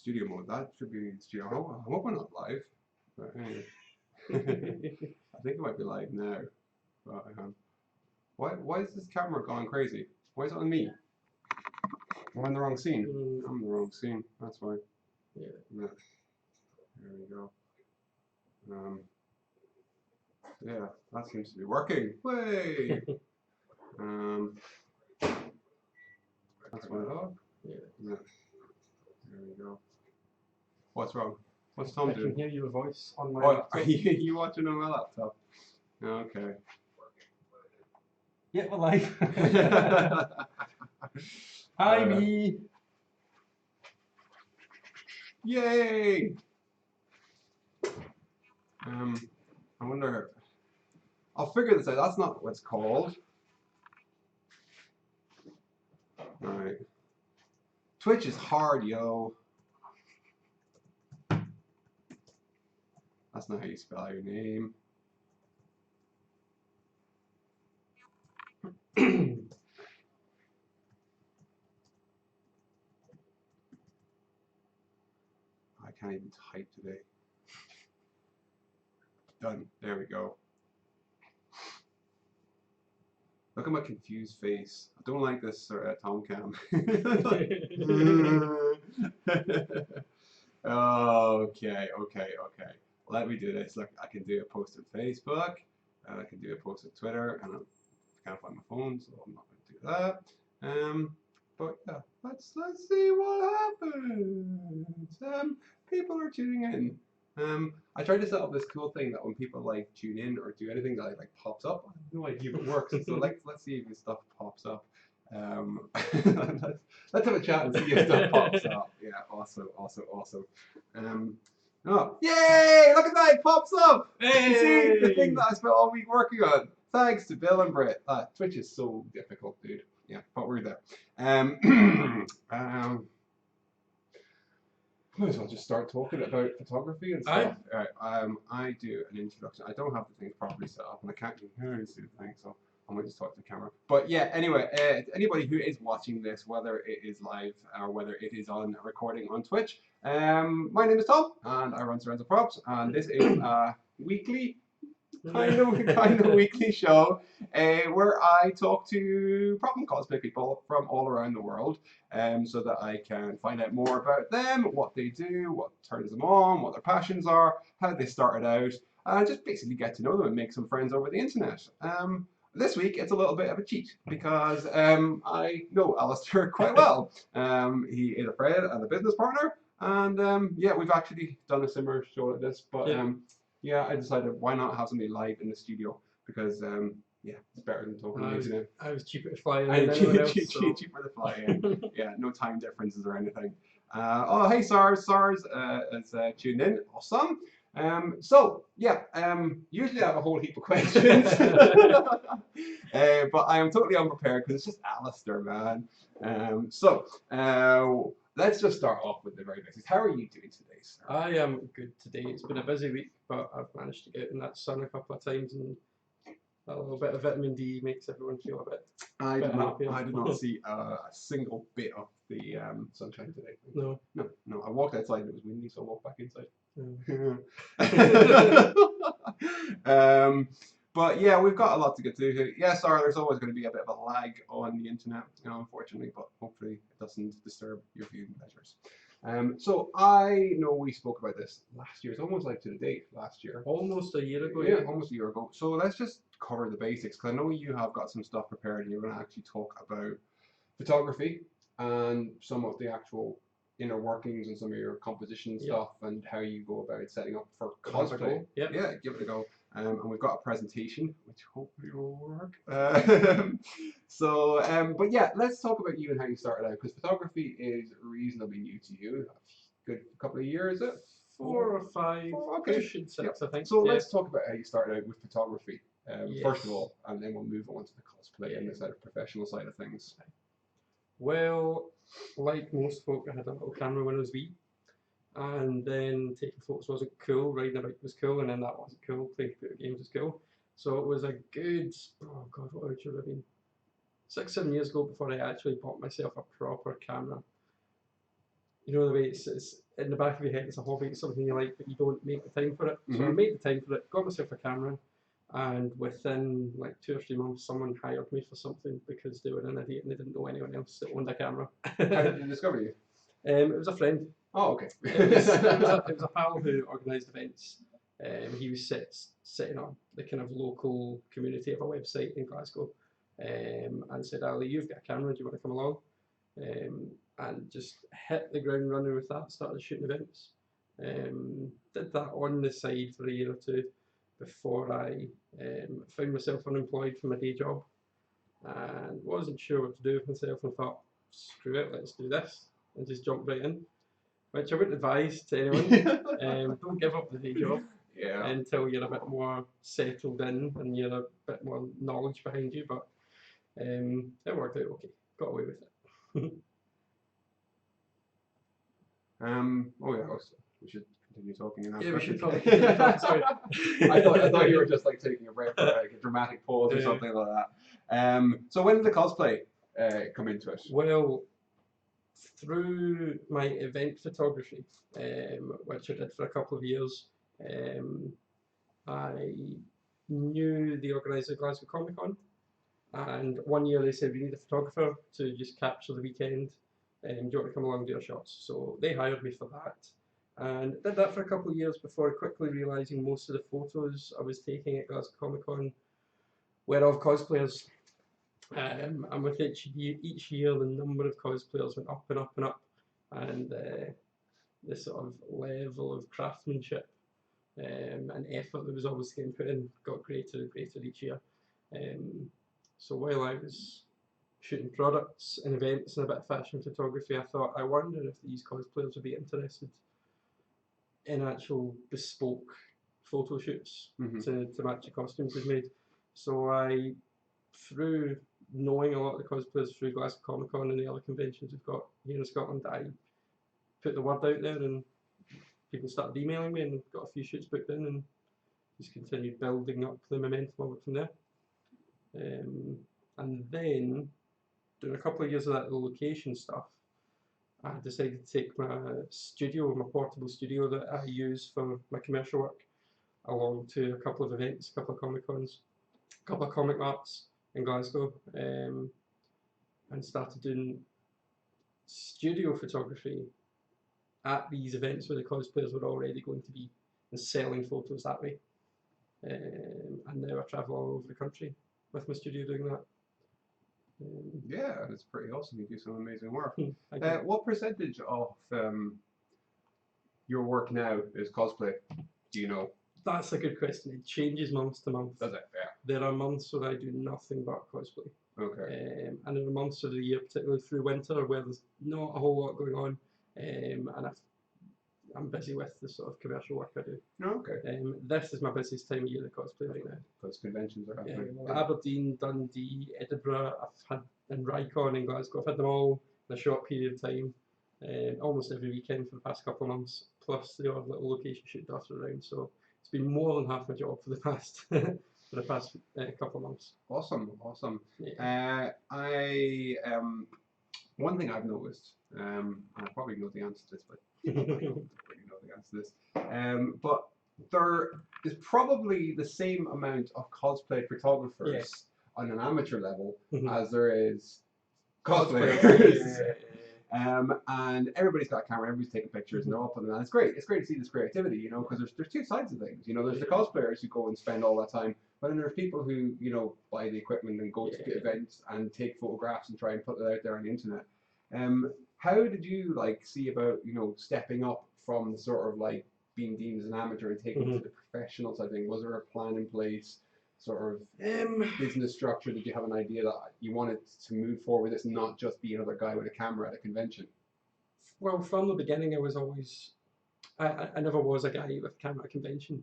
studio mode. That should be studio. I hope we're not live. But anyway. I think it might be live now. But, why is this camera going crazy? Why is it on me? I'm in the wrong scene. I'm in the wrong scene. That's why. Yeah. There we go. Yeah, that seems to be working. Way. That's my dog. Yeah. There we go. What's wrong? What's Tom I doing? can hear your voice on my Oh, laptop. are you watching on my laptop? Okay. Yeah, we're live. Hi, me. Yay! I wonder. I'll figure this out. That's not what it's called. Alright. Twitch is hard, yo. That's not how you spell your name. I can't even type today. Done. There we go. Look at my confused face. I don't like this Tom cam. Okay. Let me do this. Look, I can do a post on Facebook, and I can do a post on Twitter, and I can't find my phone, so I'm not going to do that. But yeah, let's see what happens. People are tuning in. I tried to set up this cool thing that when people like tune in or do anything that like pops up. I have no idea if it works. So let's see if this stuff pops up. Let's have a chat and see if stuff pops up. Yeah, awesome. Oh, yay! Look at that, it pops up! Hey! You see, the thing that I spent all week working on. Thanks to Bill and Britt. Twitch is so difficult, dude. Yeah, but we're there. Might as well just start talking about photography and stuff. Alright, I do an introduction. I don't have the things properly set up, and I can't do the thing, so I might just talk to the camera. But yeah, anyway, anybody who is watching this, whether it is live or whether it is on a recording on Twitch, my name is Tom, and I run Sorenzo Props, and this is a weekly, kind of weekly show where I talk to prop and cosplay people from all around the world, so that I can find out more about them, what they do, what turns them on, what their passions are, how they started out, and just basically get to know them and make some friends over the internet. This week it's a little bit of a cheat because I know Alasdair quite well. He is a friend and a business partner, and yeah, we've actually done a similar show like this, but yeah, I decided why not have somebody live in the studio because yeah, it's better than talking on the internet. I was cheaper to fly in than anyone else. Cheaper to fly in. Yeah, no time differences or anything. Oh, hey SARS is tuned in. Awesome. So yeah, usually I have a whole heap of questions, but I am totally unprepared because it's just Alasdair, man. Let's just start off with the very basics. How are you doing today, sir? I am good today. It's been a busy week, but I've managed to get in that sun a couple of times, and a little bit of vitamin D makes everyone feel a bit. I did not see a single bit of the sunshine today. No. I walked outside and it was windy, so I walked back inside. But yeah, we've got a lot to get to here. Yeah, sorry, there's always going to be a bit of a lag on the internet, unfortunately, but hopefully it doesn't disturb your viewing pleasures. So I know we spoke about this last year. It's almost like to the date last year. Almost a year ago. Yeah, almost a year ago. So let's just cover the basics because I know you have got some stuff prepared and you're going to actually talk about photography and some of the actual inner workings and some of your composition stuff and how you go about setting up for cosplay. Yep. Yeah, give it a go. And we've got a presentation which hopefully will work. But yeah, let's talk about you and how you started out because photography is reasonably new to you. A good couple of years, is it? 4 or 5, okay. pushing 6, I think. So let's talk about how you started out with photography, first of all, and then we'll move on to the cosplay and the sort of professional side of things. Well, like most folk, I had a little camera when I was wee, and then taking photos wasn't cool, riding a bike was cool, and then that wasn't cool, playing computer games was cool. So it was a good, oh god, what age would it have been? 6, 7 years ago before I actually bought myself a proper camera. you know the way it's in the back of your head, it's a hobby, it's something you like, but you don't make the time for it. So I made the time for it, got myself a camera, and within like 2 or 3 months, someone hired me for something because they were an idiot and they didn't know anyone else that owned a camera. How did they discover you? It was a friend. Oh, okay. it was a pal who organised events. He was setting up the kind of local community of a website in Glasgow, and said, Ali, you've got a camera, do you want to come along? And just hit the ground running with that, started shooting events. Did that on the side for a year or two before I found myself unemployed from my day job and wasn't sure what to do with myself, and thought, screw it, let's do this, and just jumped right in. Which I wouldn't advise to anyone. Don't give up the day job until you're a bit more settled in and you're a bit more knowledge behind you. But it worked out okay. Got away with it. Oh yeah, we should continue talking. Yeah, we should probably continue talking. Sorry. I thought you were just like taking a break for like a dramatic pause or something like that. So when did the cosplay come into it? Well, through my event photography, which I did for a couple of years, I knew the organiser of Glasgow Comic Con, and one year they said we need a photographer to just capture the weekend, and do you want to come along and do our shots? So they hired me for that, and did that for a couple of years before quickly realising most of the photos I was taking at Glasgow Comic Con were of cosplayers. And with each year, the number of cosplayers went up and up and up, and the sort of level of craftsmanship and effort that was always getting put in got greater and greater each year. So while I was shooting products and events and a bit of fashion photography, I thought, I wonder if these cosplayers would be interested in actual bespoke photo shoots to match the costumes they've made. So I, through knowing a lot of the cosplayers through Glasgow Comic Con and the other conventions we've got here in Scotland, I put the word out there and people started emailing me and got a few shoots booked in and just continued building up the momentum of it from there. And then, doing a couple of years of that location stuff, I decided to take my studio, my portable studio that I use for my commercial work, along to a couple of events, a couple of Comic Cons, a couple of comic marts in Glasgow, and started doing studio photography at these events where the cosplayers were already going to be and selling photos that way. And now I travel all over the country with my studio doing that. Yeah, it's pretty awesome. You do some amazing work. What percentage of your work now is cosplay? Do you know? That's a good question. It changes month to month. Does it? Yeah. There are months where I do nothing but cosplay. Okay. And there are months of the year, particularly through winter, where there's not a whole lot going on, and I'm busy with the sort of commercial work I do. Okay. This is my busiest time of year, the cosplay right now. Because conventions are happening. Aberdeen, Dundee, Edinburgh, and Rycon in Glasgow. I've had them all in a short period of time, almost every weekend for the past couple of months, plus the odd little location shoot dotted around. So it's been more than half my job for the past couple of months. Awesome. Yeah. One thing I've noticed, and I probably know the answer to this, but I don't really know the answer to this. But there is probably the same amount of cosplay photographers on an amateur level as there is cosplayers. And everybody's got a camera, everybody's taking pictures, and they're all putting them on. It's great. It's great to see this creativity, you know, because there's two sides of things. You know, there's the cosplayers who go and spend all that time, but then there's people who, you know, buy the equipment and go to events and take photographs and try and put it out there on the internet. How did you see about, you know, stepping up from sort of like being deemed as an amateur and taking it to the professional side thing? Was there a plan in place? Sort of business structure? Did you have an idea that you wanted to move forward with this, not just be another guy with a camera at a convention? Well, from the beginning, I was always, I never was a guy with a camera at a convention.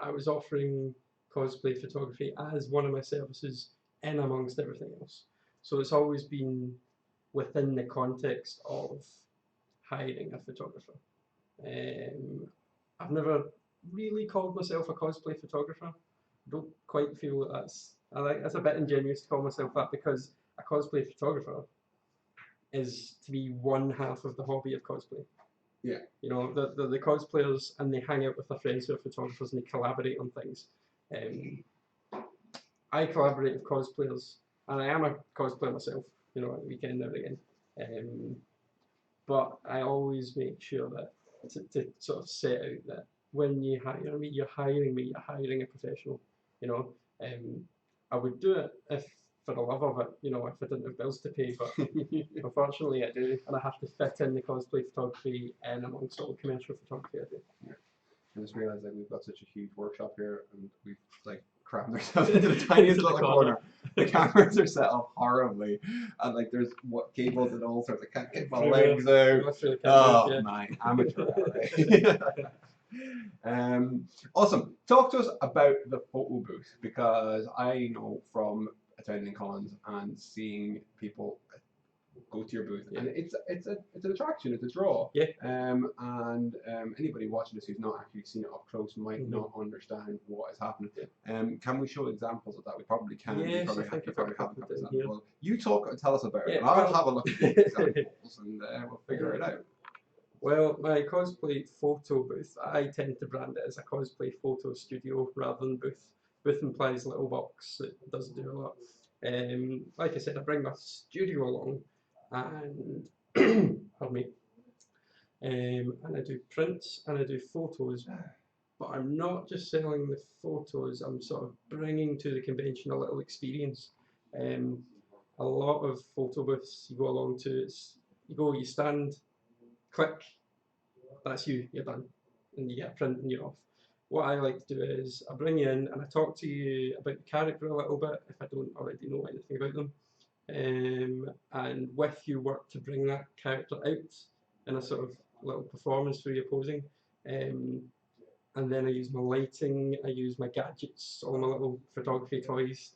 I was offering cosplay photography as one of my services in amongst everything else. So it's always been within the context of hiring a photographer. I've never really called myself a cosplay photographer. I don't quite feel that that's a bit ingenuous to call myself that, because a cosplay photographer is to be one half of the hobby of cosplay. Yeah. You know, the cosplayers, and they hang out with their friends who are photographers, and they collaborate on things. I collaborate with cosplayers, and I am a cosplayer myself, you know, at the weekend and again. But I always make sure that to sort of set out that when you hire me, you're hiring a professional. You know, I would do it if for the love of it, you know, if I didn't have bills to pay, but unfortunately I do, and I have to fit in the cosplay photography and amongst all the commercial photography I do. Yeah. I just realised that we've got such a huge workshop here, and we've like crammed ourselves into the tiniest little corner. The cameras are set up horribly, and like there's what cables and all sorts. I can't get my legs out. Oh my amateur awesome. Talk to us about the photo booth, because I know from attending cons and seeing people go to your booth, and it's an attraction, it's a draw. Yeah. Anybody watching this who's not actually seen it up close might not understand what is happening. Can we show examples of that? We probably can. Yes, probably I think have a couple of examples. well, you talk and tell us about it, and well, I'll have a look at the examples and we'll figure it out. Well, my cosplay photo booth, I tend to brand it as a cosplay photo studio rather than booth. Booth implies a little box. It doesn't do a lot. Like I said, I bring my studio along, and pardon me, and I do prints and I do photos, but I'm not just selling the photos. I'm sort of bringing to the convention a little experience. A lot of photo booths you go along to, you stand, click, that's you, you're done, and you get a print and you're off. What I like to do is I bring you in and I talk to you about the character a little bit if I don't already know anything about them, and with you work to bring that character out in a sort of little performance through your posing, and then I use my lighting, I use my gadgets, all my little photography toys,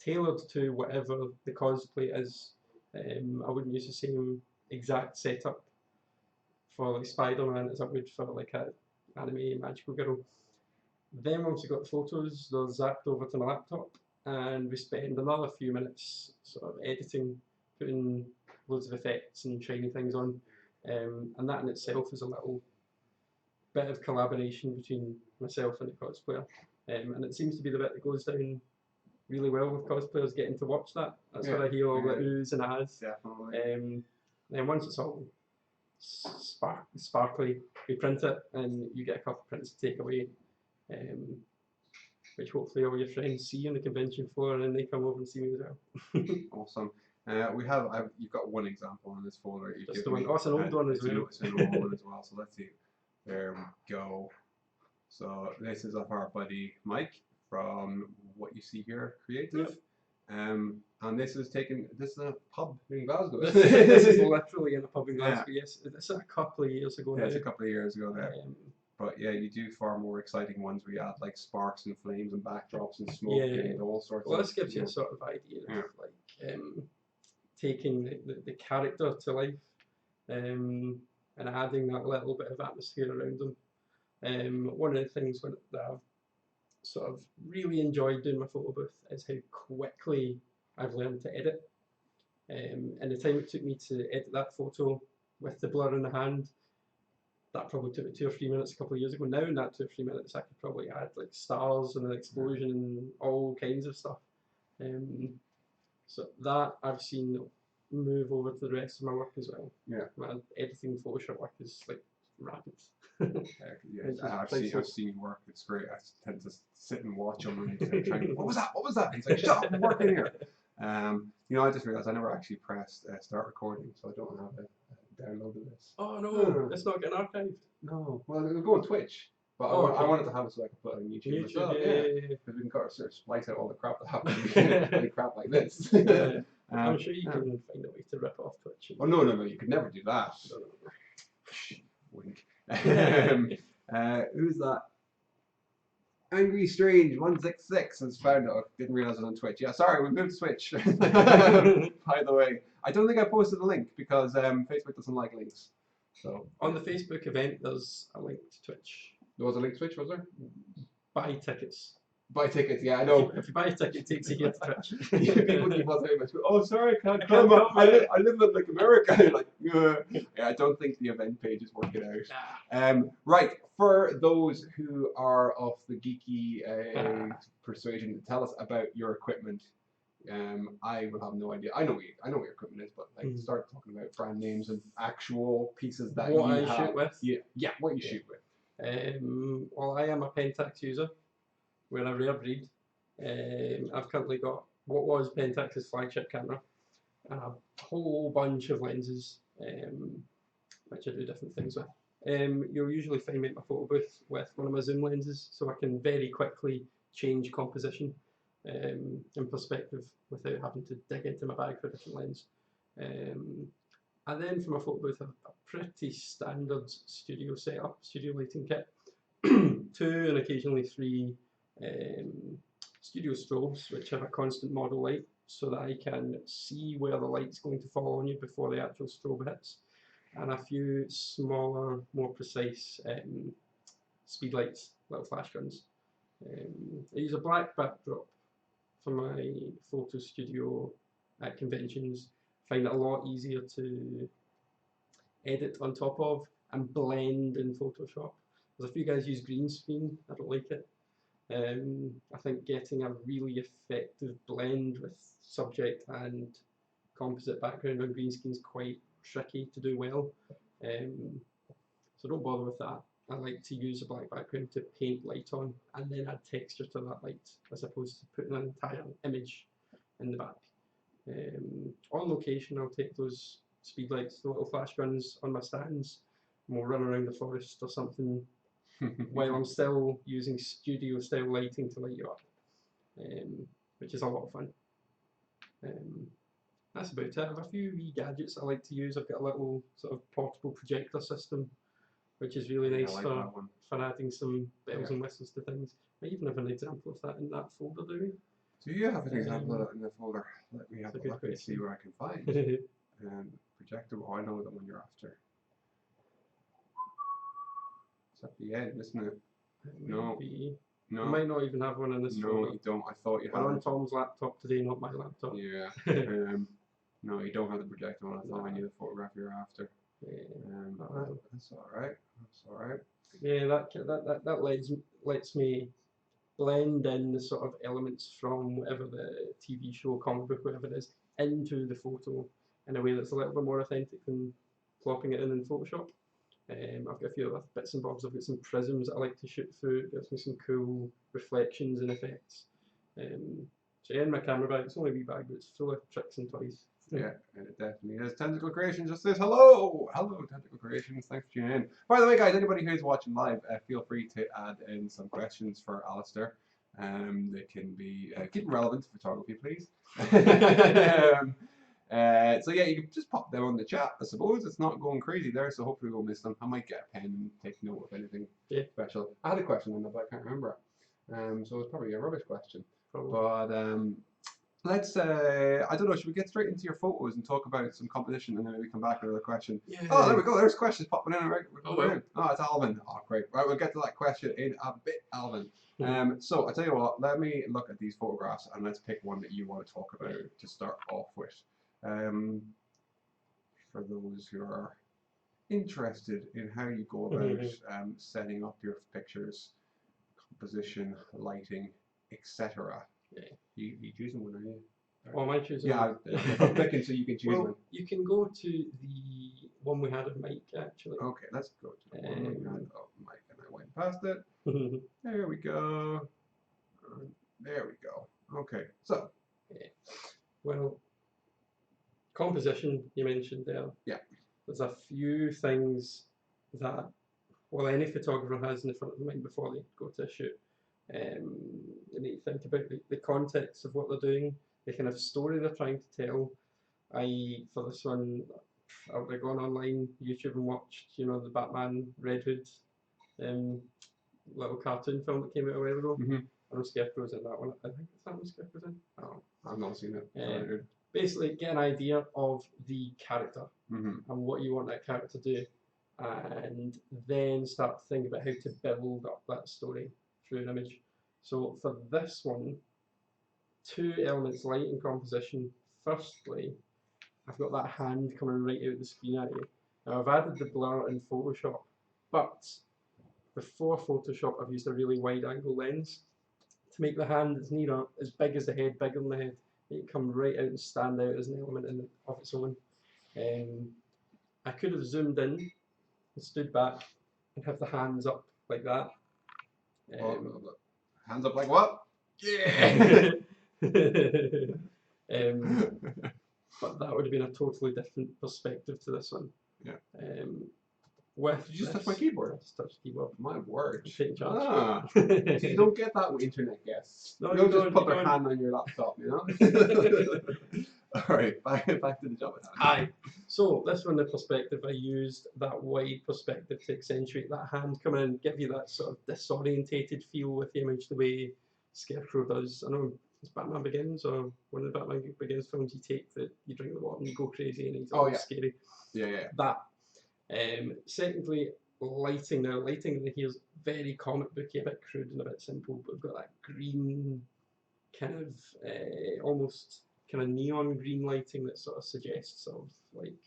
tailored to whatever the cosplay is. I wouldn't use the same exact setup for like Spider-Man as I would for like a anime magical girl. Then once we've got the photos, they're zapped over to my laptop, and we spend another few minutes sort of editing, putting loads of effects and shiny things on, and that in itself is a little bit of collaboration between myself and the cosplayer, and it seems to be the bit that goes down really well with cosplayers getting to watch that. That's what I hear all the oohs and ahs. Definitely. Then once it's all sparkly, we print it, and you get a couple of prints to take away, which hopefully all your friends see on the convention floor, and then they come over and see me as well. Awesome. You've got one example in this folder. Just the one. Oh, it's an old one as well. It's an old one as well. So let's see. There we go. So this is of our buddy Mike from What You See Here Creative. And this is a pub in Glasgow. This is literally in a pub in Glasgow. Yes, it's a couple of years ago. Yeah, it's a couple of years ago there. But yeah, you do far more exciting ones where you add like sparks and flames and backdrops and smoke and all sorts. Well, this gives you a sort of idea of like taking the character to life, and adding that little bit of atmosphere around them. One of the things that I've sort of really enjoyed doing my photo booth is how quickly I've learned to edit. And the time it took me to edit that photo with the blur in the hand, that probably took me 2 or 3 minutes a couple of years ago. Now in that 2 or 3 minutes I could probably add like stars and an explosion and all kinds of stuff. So that I've seen move over to the rest of my work as well. Yeah. My editing Photoshop work is like rapid. I've seen you work. It's great. I tend to sit and watch them and try and what was that? What was that? And he's like, shut up, I'm working here. I just realised I never actually pressed start recording, so I don't have it downloaded this. Oh no, it's not getting archived. No, well it'll go on Twitch, but I wanted to have it so I could put it on YouTube myself. Because we can sort of splice out all the crap that happens. Really crap like this. I'm sure you can find a way to rip off Twitch. Oh no, you could never do that. Wink. Who's that? Angry Strange 166 has found it. Didn't realize it was on Twitch. Yeah, sorry, we moved to Twitch. By the way, I don't think I posted a link because Facebook doesn't like links. So on the Facebook event, there's a link to Twitch. There was a link to Twitch, was there? Buy tickets. Buy tickets, yeah, I know. If you buy a ticket, it takes you here to Twitch. People keep on saying, "Oh, sorry, I can't can't come. come, I live in like America." Like, yeah, I don't think the event page is working out. Right, for those who are of the geeky persuasion, tell us about your equipment. I will have no idea. I know what your equipment is, but like, start talking about brand names and actual pieces that What you I have. shoot with? Yeah, what you shoot with. Well, I am a Pentax user. We're a rare breed. I've currently got what was Pentax's flagship camera and a whole bunch of lenses, which I do different things with. You'll usually find me at my photo booth with one of my zoom lenses, so I can very quickly change composition and perspective without having to dig into my bag for a different lens. And then for my photo booth, I have a pretty standard studio setup, studio lighting kit, 2 and occasionally 3 studio strobes, which have a constant model light, so that I can see where the light's going to fall on you before the actual strobe hits, and a few smaller, more precise speed lights, little flash guns. I use a black backdrop for my photo studio at conventions. I find it a lot easier to edit on top of and blend in Photoshop. There's a few guys use green screen, I don't like it. I think getting a really effective blend with subject and composite background on green screen is quite tricky to do well. So don't bother with that. I like to use a black background to paint light on and then add texture to that light, as opposed to putting an entire image in the back. On location, I'll take those speed lights, the little flash guns on my stands, and we'll run around the forest or something while I'm still using studio style lighting to light you up, which is a lot of fun. That's about it. I have a few wee gadgets I like to use. I've got a little sort of portable projector system, which is really nice for adding some bells and whistles to things. I even have an example of that in that folder, do we? Do you have an example of that in the folder? Let me have a look and see what I can find. Projector, oh, I know the one you're after. It's at the end, isn't it? No. No. You might not even have one in this folder. No, you don't. I thought you had. We're on Tom's laptop today, not my laptop. Yeah. No, you don't have the projector one. I thought I knew the photograph you're after. That's alright. That's alright. Yeah, that lets me blend in the sort of elements from whatever the TV show, comic book, whatever it is, into the photo in a way that's a little bit more authentic than plopping it in Photoshop. I've got a few other bits and bobs. I've got some prisms that I like to shoot through. It gives me some cool reflections and effects. So yeah, in my camera bag, it's only a wee bag, but it's full of tricks and toys. Yeah, and it definitely is. Tentacle Creations just says hello! Hello, Tentacle Creations. Thanks for tuning in. By the way, guys, anybody who's watching live, feel free to add in some questions for Alasdair. They can be, keep them relevant to photography, please. So yeah, you can just pop them on the chat, I suppose. It's not going crazy there, so hopefully we'll miss them. I might get a pen and take note of anything special. I had a question on that, but I can't remember it. So it's probably a rubbish question. But let's, I don't know, should we get straight into your photos and talk about some competition and then maybe come back with another question? Yeah. Oh, there we go, there's questions popping in. Oh, it's Alvin. Oh, great. Right, we'll get to that question in a bit, Alvin. So I'll tell you what, let me look at these photographs and let's pick one that you want to talk about to start off with. For those who are interested in how you go about setting up your pictures, composition, lighting, etc. You choosing one, are you? Oh, am I choosing one? Yeah, I'm picking so you can choose one. You can go to the one we had of Mike, actually. Okay, let's go to the one we had of Mike, and I went past it. There we go. There we go. Okay, so. Well, composition you mentioned there. Yeah. There's a few things that, well, any photographer has in the front of their mind before they go to a shoot. They need to think about the context of what they're doing, the kind of story they're trying to tell. For this one, I would have gone online, YouTube, and watched, you know, the Batman Red Hood little cartoon film that came out a while ago. I know Scarecrow's in that one. I think it's that one Scarecrow's in. Oh, I've not seen it. Basically, get an idea of the character and what you want that character to do, and then start to think about how to build up that story through an image. So for this one, 2 elements, light and composition. Firstly, I've got that hand coming right out the screen at you. Now I've added the blur in Photoshop, but before Photoshop I've used a really wide angle lens to make the hand that's near as big as the head, bigger than the head. It can come right out and stand out as an element of its own. I could have zoomed in and stood back and have the hands up like that. Hands up like what? Yeah! But that would have been a totally different perspective to this one. Yeah. With Did you just touch my keyboard? I just touched the keyboard. My word. I'm taking charge. Ah. You don't get that with internet guests. No, you don't just put you their don't. hand on your laptop, you know? Alright, back to the job at hand. Aye. So this one, the perspective, I used that wide perspective to accentuate that hand coming in, give you that sort of disorientated feel with the image, the way Scarecrow does. I know it's Batman Begins, or one of the Batman Begins films you take that you drink the water and you go crazy and he's all scary. Yeah. That. Secondly, lighting. Now, lighting in here is very comic booky, a bit crude and a bit simple, but we've got that green kind of almost kind of neon green lighting that sort of suggests sort of like,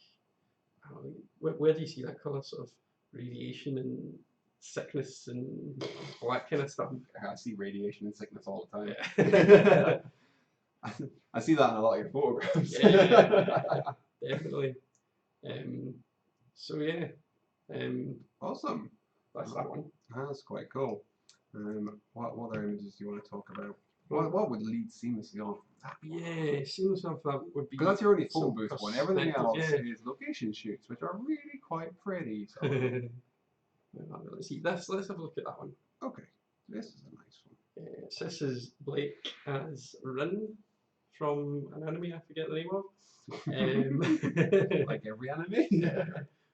I don't know, where do you see that colour? Sort of radiation and sickness and all that kind of stuff. I see radiation and sickness all the time. Yeah. I see that in a lot of your photographs. Yeah, definitely. So yeah. Awesome. That's that one. That's quite cool. What other images do you want to talk about? What would lead seamlessly on from that? Yeah, seamlessly on from that would be. Because that's your only phone booth one. Everything else yeah. is location shoots, which are really quite pretty. So. Let's see. Let's have a look at that one. Okay, this is a nice one. So this is Blake as Rin from an anime I forget the name of. Like every anime. Yeah.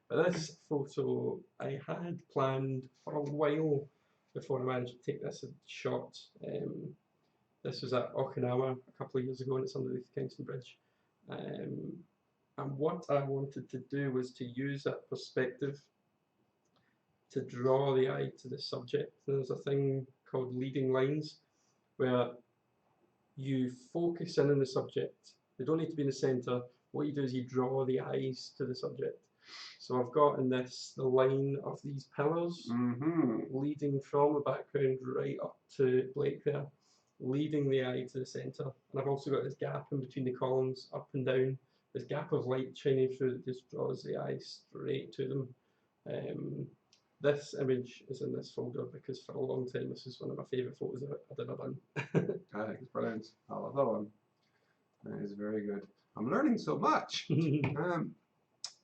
But this photo I had planned for a while before I managed to take this shot. This was at Okinawa a couple of years ago, and it's underneath the Kingston Bridge. And what I wanted to do was to use that perspective to draw the eye to the subject. There's a thing called leading lines, where you focus in on the subject. They don't need to be in the centre. What you do is you draw the eyes to the subject. So I've got in this the line of these pillars leading from the background right up to Blake there, leading the eye to the centre. And I've also got this gap in between the columns, up and down, this gap of light shining through that just draws the eye straight to them. This image is in this folder because for a long time this is one of my favourite photos I've ever done. I think it's brilliant. I love that one. That is very good. I'm learning so much.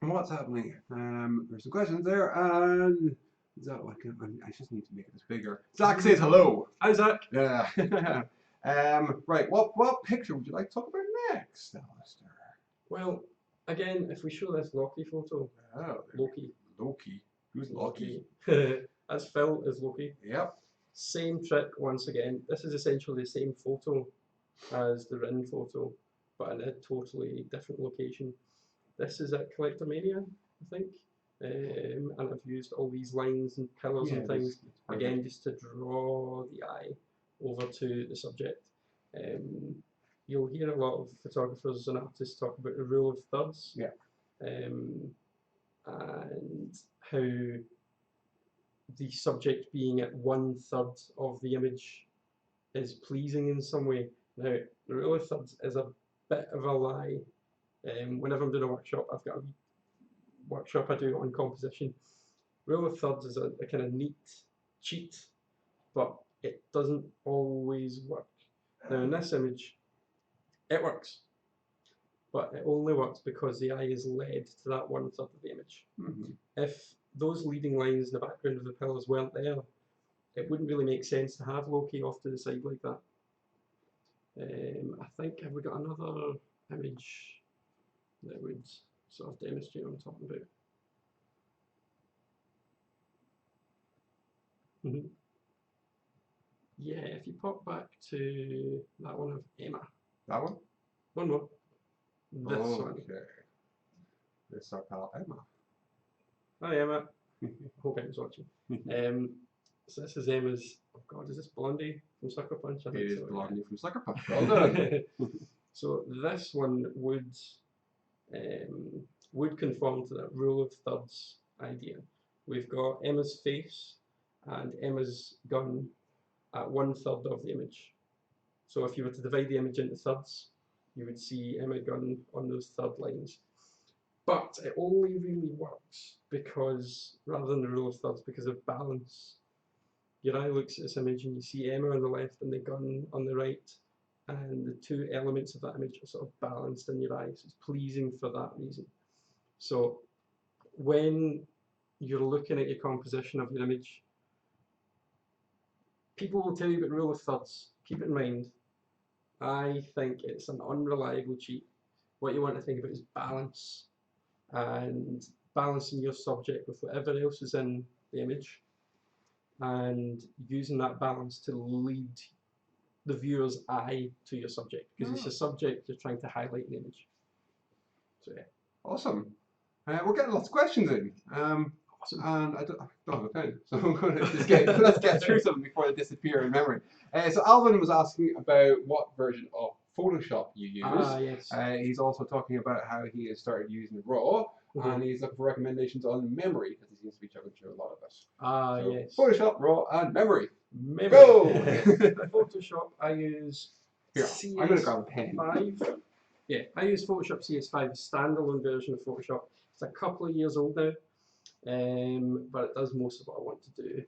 What's happening? There's some questions there, and is that what I just need to make this bigger. Zach says hello. Hi Zach. Yeah. Right. What picture would you like to talk about next, Alasdair? Well, again, if we show this Loki photo, Loki. Who's Loki? That's Phil as Loki. Yep. Same trick once again. This is essentially the same photo as the Rin photo, but in a totally different location. This is at Collector Mania, I think, and I've used all these lines and pillars and things again just to draw the eye over to the subject. You'll hear a lot of photographers and artists talk about the rule of thirds, and how the subject being at 1/3 of the image is pleasing in some way. Now, the rule of thirds is a bit of a lie. Whenever I'm doing a workshop, I've got a workshop I do on composition. Rule of thirds is a kind of neat cheat, but it doesn't always work. Now in this image, it works, but it only works because the eye is led to that 1/3 of the image. If those leading lines in the background of the pillars weren't there, it wouldn't really make sense to have Loki off to the side like that. I think, have we got another image that would sort of demonstrate what I'm talking about? Yeah, if you pop back to that one of Emma. That one? One more. This one. This is our pal Emma. Hi Emma. Hope Emma's watching. So this is Emma's. Oh God, is this Blondie from Sucker Punch? I think It is so, Blondie from Sucker Punch. Well done. So this one would conform to that rule of thirds idea. We've got Emma's face and Emma's gun at 1/3 of the image. So if you were to divide the image into thirds, you would see Emma gun on those third lines. But it only really works because, rather than the rule of thirds, because of balance. Your eye looks at this image and you see Emma on the left and the gun on the right, and the two elements of that image are sort of balanced in your eyes. It's pleasing for that reason. So when you're looking at your composition of your image, people will tell you about rule of thirds. Keep it in mind. I think it's an unreliable cheat. What you want to think about is balance, and balancing your subject with whatever else is in the image, and using that balance to lead the viewer's eye to your subject, because it's your subject you're trying to highlight in the image. So yeah. Awesome. We're getting lots of questions in. Awesome. And I don't have a pen, so I'm going to just let's get through some before they disappear in memory. So Alvin was asking about what version of Photoshop you use. Yes. He's also talking about how he has started using RAW, and he's looking for recommendations on memory, because he seems to be chugging through a lot of us. So, Yes. Photoshop, RAW, and memory. Go! Photoshop, I use Here, CS5. I'm going to grab a pen. Yeah, I use Photoshop CS5, standalone version of Photoshop. It's a couple of years old now, but it does most of what I want to do.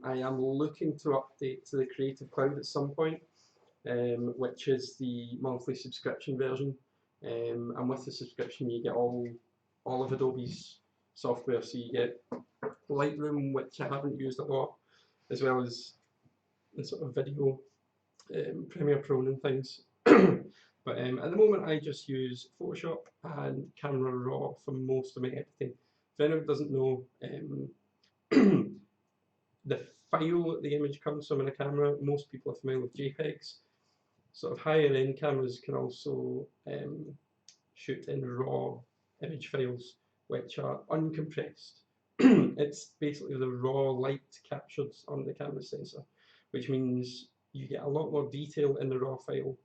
I am looking to update to the Creative Cloud at some point, which is the monthly subscription version. And with the subscription, you get all of Adobe's software. So you get Lightroom, which I haven't used a lot, as well as the sort of video, Premiere Pro and things. But at the moment, I just use Photoshop and Camera Raw for most of my editing. If anyone doesn't know, the file that the image comes from in a camera, most people are familiar with JPEGs. Sort of higher end cameras can also shoot in raw image files, which are uncompressed. It's basically the raw light captured on the camera sensor, which means you get a lot more detail in the raw file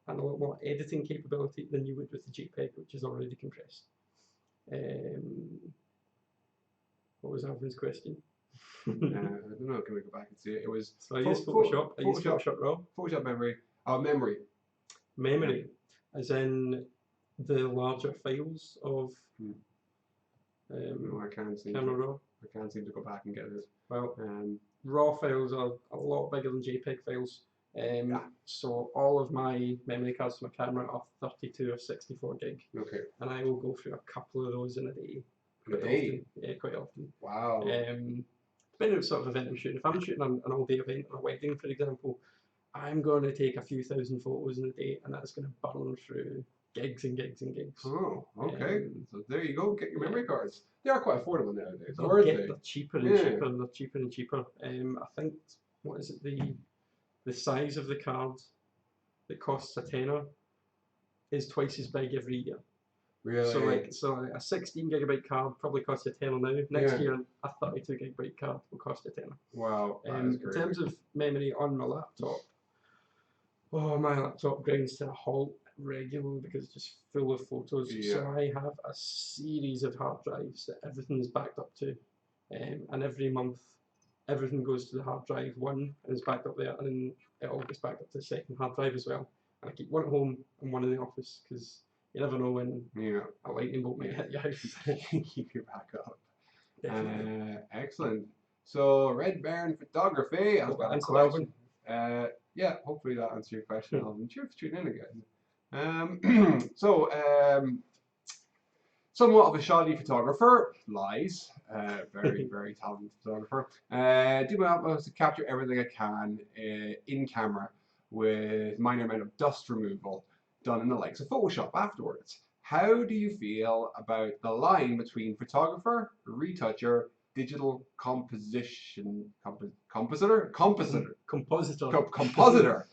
and a lot more editing capability than you would with the JPEG, which is already compressed. What was Alvin's question? I don't know, can we go back and see it? It was so I use Photoshop. I use Photoshop Raw. Photoshop memory. Oh, memory. Memory, as in the larger files of no, I can't seem Camera Raw. I can't seem to go back and get it. Well, raw files are a lot bigger than JPEG files. So all of my memory cards for my camera are 32 or 64 gig. Okay. And I will go through a couple of those in a day. Often. Yeah, quite often. Wow. Depending on what sort of event I'm shooting. If I'm shooting an all-day event or a wedding, for example, I'm going to take a few thousand photos in a day, and that's going to burn through gigs and gigs and gigs. Oh, okay. So there you go. Get your memory cards. They are quite affordable nowadays. They're cheaper and cheaper, and they're cheaper and cheaper. I think, what is it, the size of the card that costs a tenner is twice as big every year. Really? So a 16 gigabyte card probably costs a tenner now. Next year, a 32 gigabyte card will cost a tenner. Wow. In terms of memory on my laptop, my laptop grinds to a halt regularly because it's just full of photos. Yeah. So I have a series of hard drives that everything's backed up to, and every month everything goes to the hard drive one and is backed up there, and then it all gets backed up to the second hard drive as well. And I keep one at home and one in the office because you never know when a lightning bolt might hit your house. Keep your backup. Excellent. So Red Baron Photography has got a question. Yeah, hopefully that answers your question. I'm sure if you tune in again. Somewhat of a shoddy photographer, lies. Very, very talented photographer. Do my utmost to capture everything I can in camera with minor amount of dust removal done in the likes of Photoshop afterwards. How do you feel about the line between photographer, retoucher, digital compositor.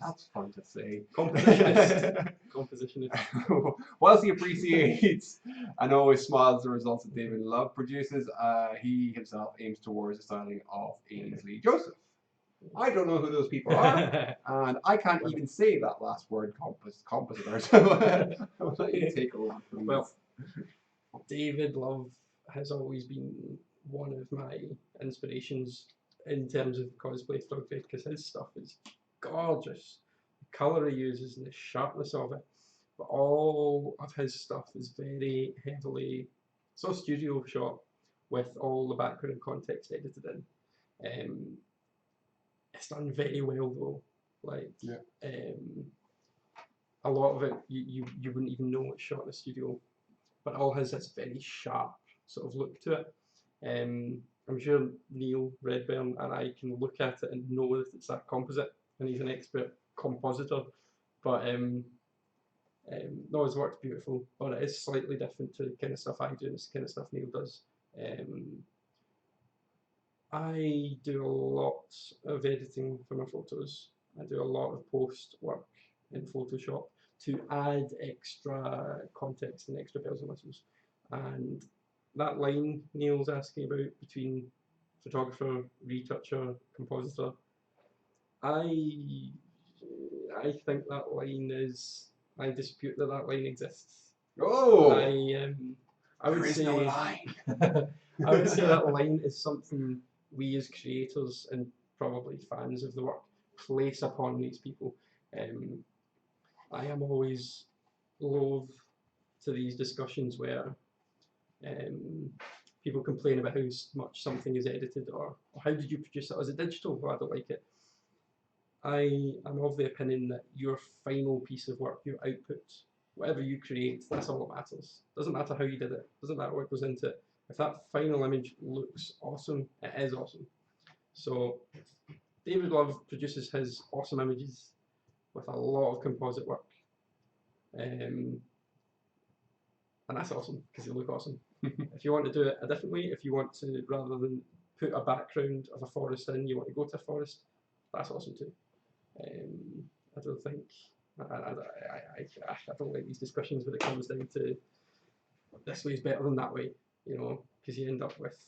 That's fun to say. Compositionist. Compositionist. Whilst he appreciates and always smiles at the results that David Love produces, he himself aims towards the styling of Ainsley Joseph. I don't know who those people are, and I can't even say that last word, compositor. So I'll let you take over. Well, David Love has always been one of my inspirations in terms of cosplay photography because his stuff is gorgeous. The colour he uses and the sharpness of it, but all of his stuff is very heavily studio shot with all the background context edited in. It's done very well though. Like, a lot of it you wouldn't even know it's shot in a studio, but all has this very sharp sort of look to it. I'm sure Neil Redburn and I can look at it and know that it's that composite, and he's an expert compositor. But no, his work's beautiful, but it is slightly different to the kind of stuff I do and the kind of stuff Neil does. I do a lot of editing for my photos. I do a lot of post work in Photoshop to add extra context and extra bells and whistles. And that line Neil's asking about between photographer, retoucher, compositor, I think that line is, I dispute that that line exists. Oh! I would say no line. I would say that line is something we as creators and probably fans of the work place upon these people. I am always loath to these discussions where people complain about how much something is edited, or how did you produce it as a digital? Well, I don't like it. I am of the opinion that your final piece of work, your output, whatever you create, that's all that matters. Doesn't matter how you did it, doesn't matter what goes into it. If that final image looks awesome, it is awesome. So David Love produces his awesome images with a lot of composite work. And that's awesome because they look awesome. If you want to do it a different way, if you want to, rather than put a background of a forest in, you want to go to a forest, that's awesome too. I don't think, I don't like these discussions when it comes down to this way is better than that way, you know, because you end up with,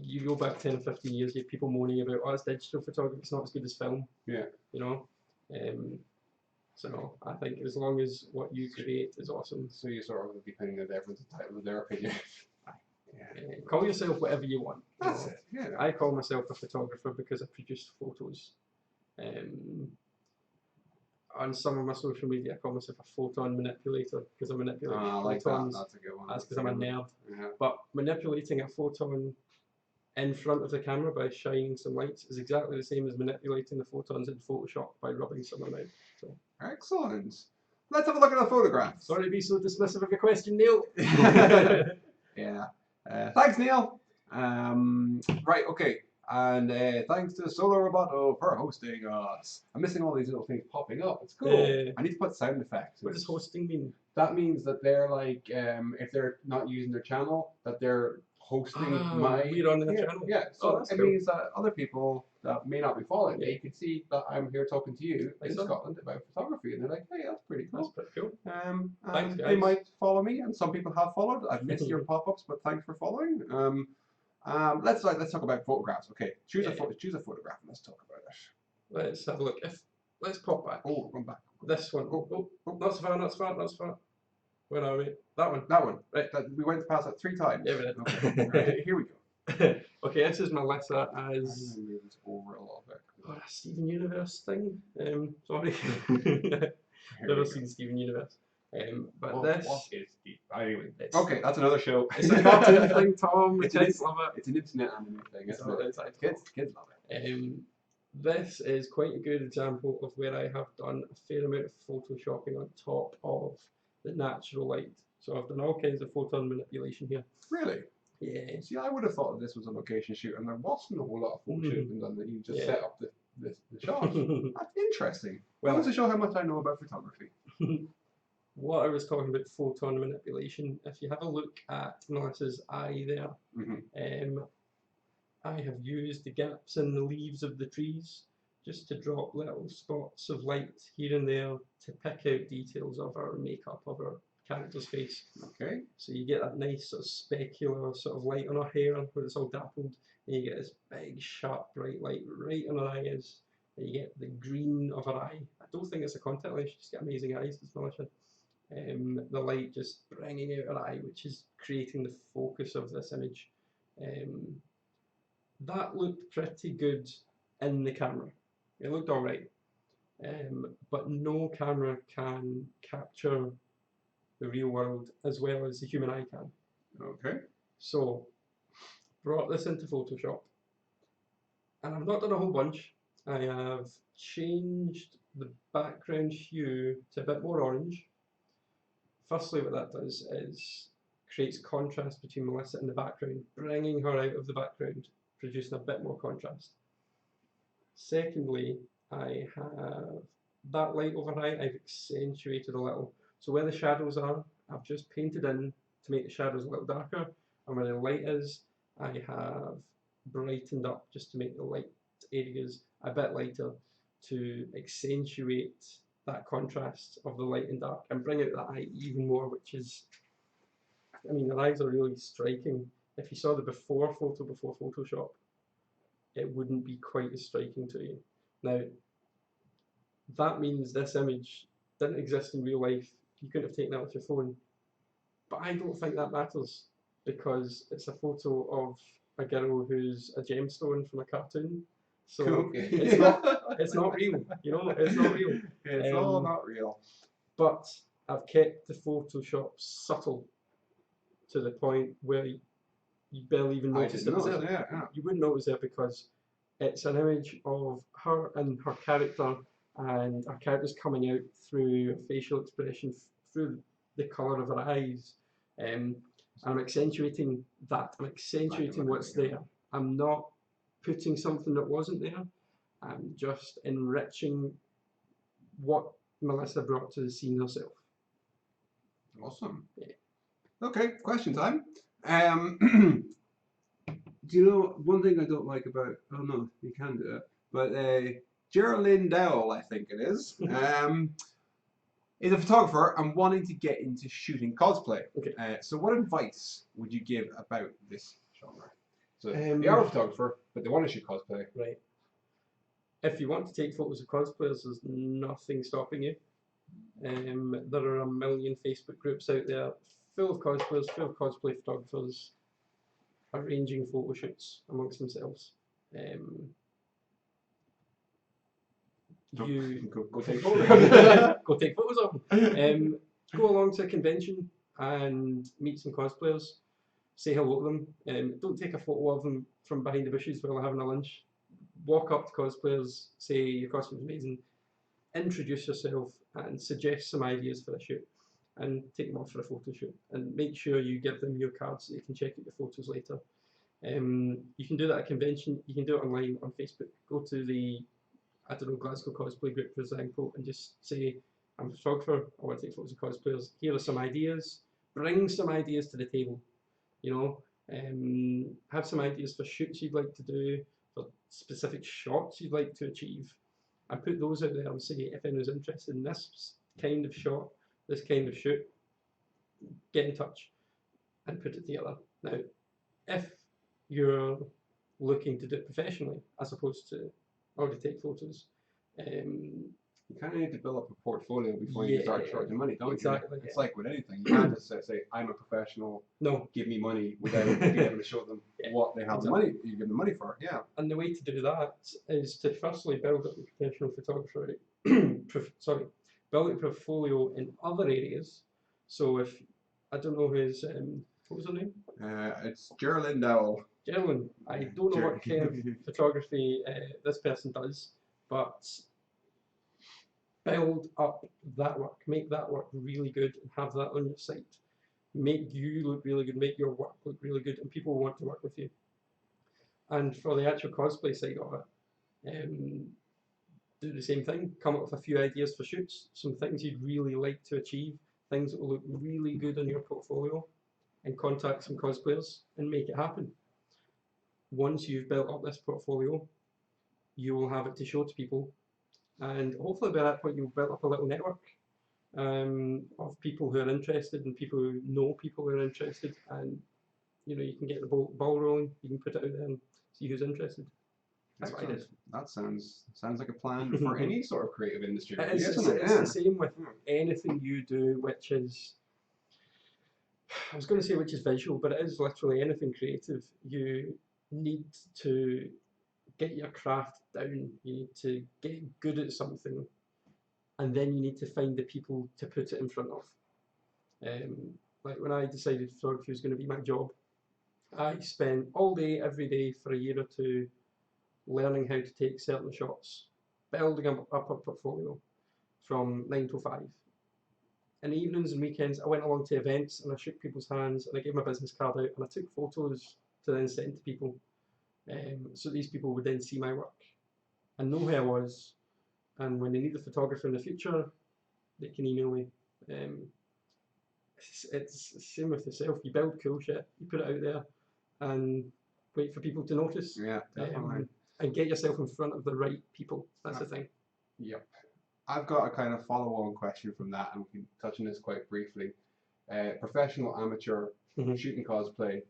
you go back 10 or 15 years, you have people moaning about, oh, it's digital photography, it's not as good as film. Yeah. You know? So I think as long as what you create is awesome. So you sort of depending on everyone's entitled to their opinion. Call yourself whatever you want. That's it. Yeah. I call myself a photographer because I produce photos. On some of my social media, I call myself a photon manipulator because I manipulate photons. That's a good one. That's because I'm a nerd. Yeah. But manipulating a photon in front of the camera by shining some lights is exactly the same as manipulating the photons in Photoshop by rubbing some around. So. Excellent. Let's have a look at the photographs. Sorry to be so dismissive of your question, Neil. Yeah. Thanks, Neil. Right, okay. And thanks to Solar Roboto for hosting us. I'm missing all these little things popping up. It's cool. I need to put sound effects. What does hosting mean? That means that they're like, if they're not using their channel, that they're hosting we're on their channel. Yeah, so it means that other people that may not be following me can see that I'm here talking to you in Scotland about photography, and they're like, hey, that's pretty cool. That's pretty cool. Thanks, guys. They might follow me, and some people have followed. I've missed your pop-ups, but thanks for following. Let's talk about photographs. Okay, choose a photograph and let's talk about it. Let's have a look. Let's pop back. Oh, run back. This one. Oh, not so far, not so far, not so far. Where are we? That one. That one. Right. We went past that 3 times. Yeah, we did. Okay. Right, here we go. Okay, this is Melissa as. I'm move this over a little bit. Oh, that Steven Universe thing. Sorry. Never seen Steven Universe. But this. What is Steve? Anyway. Okay, that's another show. It's a cartoon thing, Tom. The kids love it. It's an internet anime thing. Kids love it. This is quite a good example of where I have done a fair amount of photoshopping on top of the natural light. So I've done all kinds of photon manipulation here. Really? Yeah. See, I would have thought that this was a location shoot, and there wasn't a whole lot of photoshooting done. That you just set up the shot. That's interesting. Well, to show how much I know about photography. what I was talking about, photon manipulation, if you have a look at Melissa's eye there, I have used the gaps in the leaves of the trees just to drop little spots of light here and there to pick out details of our makeup, of our character's face. Okay. So you get that nice sort of specular sort of light on her hair where it's all dappled, and you get this big sharp bright light right on her eyes, and you get the green of her eye. I don't think it's a contact lens, she's just got amazing eyes, this Melissa. The light just bringing out her eye, which is creating the focus of this image. That looked pretty good in the camera. It looked alright. But no camera can capture the real world as well as the human eye can. Okay. So, brought this into Photoshop, and I've not done a whole bunch. I have changed the background hue to a bit more orange. Firstly, what that does is creates contrast between Melissa and the background, bringing her out of the background, producing a bit more contrast. Secondly, I have that light over her eye, I've accentuated a little. So where the shadows are, I've just painted in to make the shadows a little darker, and where the light is, I have brightened up just to make the light areas a bit lighter to accentuate that contrast of the light and dark and bring out that eye even more, which is, I mean, the eyes are really striking. If you saw the before photo before Photoshop, it wouldn't be quite as striking to you. Now, that means this image didn't exist in real life. You couldn't have taken that with your phone. But I don't think that matters, because it's a photo of a girl who's a gemstone from a cartoon. So okay. it's not real, you know, it's not real. It's all not real. But I've kept the Photoshop subtle to the point where you barely even noticed it was there. Yeah. You wouldn't notice it because it's an image of her and her character, and her character's coming out through facial expression, through the colour of her eyes. I'm accentuating that. I'm accentuating what's there. I'm not putting something that wasn't there. I'm just enriching what Melissa brought to the scene herself. Awesome. Yeah. Okay, question time. Do you know one thing I don't like about? Oh no, you can do it. But Geraldine Dowell, I think it is a photographer and wanting to get into shooting cosplay. Okay. So what advice would you give about this genre? So they are a photographer, but they want to shoot cosplay. Right. If you want to take photos of cosplayers, there's nothing stopping you. There are a million Facebook groups out there full of cosplayers, full of cosplay photographers, arranging photo shoots amongst themselves. You go take photos. go take photos of them. Go along to a convention and meet some cosplayers. Say hello to them. Don't take a photo of them from behind the bushes while they're having a lunch. Walk up to cosplayers, say your costume's amazing, introduce yourself and suggest some ideas for a shoot, and take them off for a photo shoot. And make sure you give them your card so they can check out your photos later. You can do that at a convention, you can do it online on Facebook. Go to the, I don't know, Glasgow cosplay group, for example, and just say, I'm a photographer, I want to take photos of cosplayers, here are some ideas. Bring some ideas to the table, you know. Have some ideas for shoots you'd like to do, for specific shots you'd like to achieve, and put those out there and say, if anyone's interested in this kind of shot, this kind of shoot, get in touch and put it together. Now, if you're looking to do it professionally as opposed to already take photos, you kind of need to build up a portfolio before you start charging money, don't you? It's like with anything. You can't just say, I'm a professional, no, give me money, without being able to show them what they have the money, you give them money for. Yeah. And the way to do that is to firstly build up a professional photographer, build a portfolio in other areas. So if, I don't know his, what was her name? It's Geraldine Dowell. Geraldine, I don't know what kind of photography this person does, but build up that work, make that work really good and have that on your site. Make you look really good, make your work look really good, and people want to work with you. And for the actual cosplay side of it, do the same thing. Come up with a few ideas for shoots, some things you'd really like to achieve, things that will look really good on your portfolio, and contact some cosplayers and make it happen. Once you've built up this portfolio, you will have it to show to people, and hopefully by that point you've built up a little network of people who are interested and people who know people who are interested, and you know, you can get the ball rolling. You can put it out there and see who's interested. That's what I did. That sounds like a plan for any sort of creative industry. It's the same with anything you do, which is, I was going to say which is visual, but it is literally anything creative. You need to get your craft down. You need to get good at something, and then you need to find the people to put it in front of. Like when I decided photography was going to be my job, I spent all day, every day for a year or two learning how to take certain shots, building up a portfolio from 9 to 5. In the evenings and weekends, I went along to events and I shook people's hands and I gave my business card out and I took photos to then send to people. So these people would then see my work and know who I was, and when they need a photographer in the future, they can email me. It's the same with yourself. You build cool shit, you put it out there, and wait for people to notice. Yeah, definitely. And get yourself in front of the right people. That's the thing. Yep. I've got a kind of follow-on question from that, and we can touch on this quite briefly. Professional, amateur, shooting cosplay,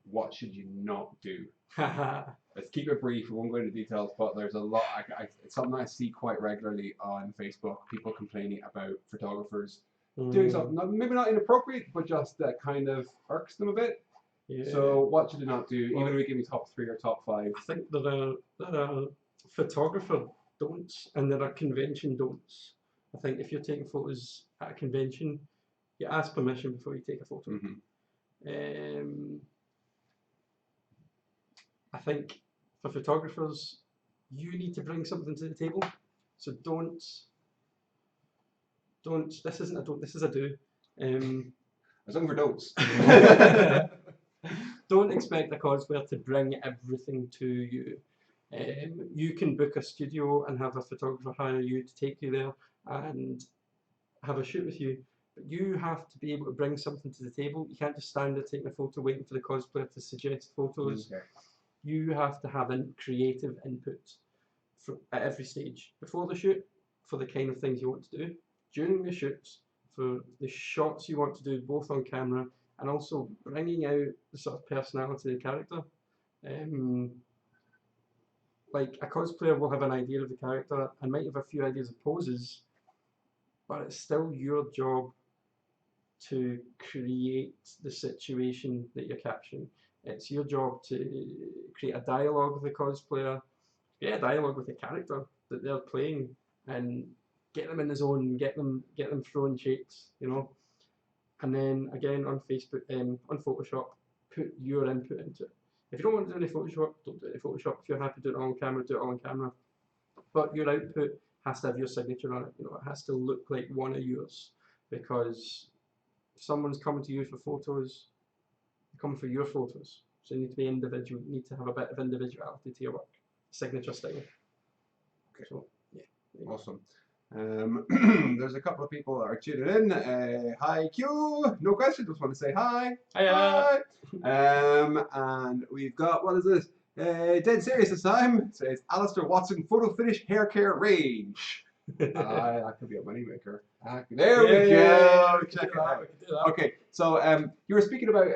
what should you not do? Let's keep it brief. We won't go into details, but there's a lot. It's something I see quite regularly on Facebook. People complaining about photographers doing something maybe not inappropriate, but just that kind of irks them a bit. Yeah. So what should they not do? Well, even if we give you top 3 or top 5. I think there are photographer don'ts and there are convention don'ts. I think if you're taking photos at a convention, you ask permission before you take a photo. I think for photographers, you need to bring something to the table. So don't. This isn't a don't. This is a do. I was looking for don'ts. Don't expect a cosplayer to bring everything to you. You can book a studio and have a photographer hire you to take you there and have a shoot with you. But you have to be able to bring something to the table. You can't just stand there taking a photo waiting for the cosplayer to suggest photos. Okay. You have to have a creative input at every stage. Before the shoot, for the kind of things you want to do. During the shoots, for the shots you want to do both on camera, and also bringing out the sort of personality of the character. Like a cosplayer will have an idea of the character and might have a few ideas of poses, but it's still your job to create the situation that you're capturing. It's your job to create a dialogue with the cosplayer, create a dialogue with the character that they're playing, and get them in the zone, get them throwing shapes, you know. And then again on Facebook, on Photoshop, put your input into it. If you don't want to do any Photoshop, don't do any Photoshop. If you're happy to do it all on camera, do it all on camera. But your output has to have your signature on it. You know, it has to look like one of yours, because if someone's coming to you for photos, they're coming for your photos. So you need to be individual. You need to have a bit of individuality to your work, signature style. Okay. So yeah. Awesome. There's a couple of people that are tuning in. Hi Q, no question, just want to say hi. Hi. And we've got, what is this? Dead serious this time. It says Alasdair Watson photo finish hair care range. That could be a money maker. There we go. Check it out. Okay, so you were speaking about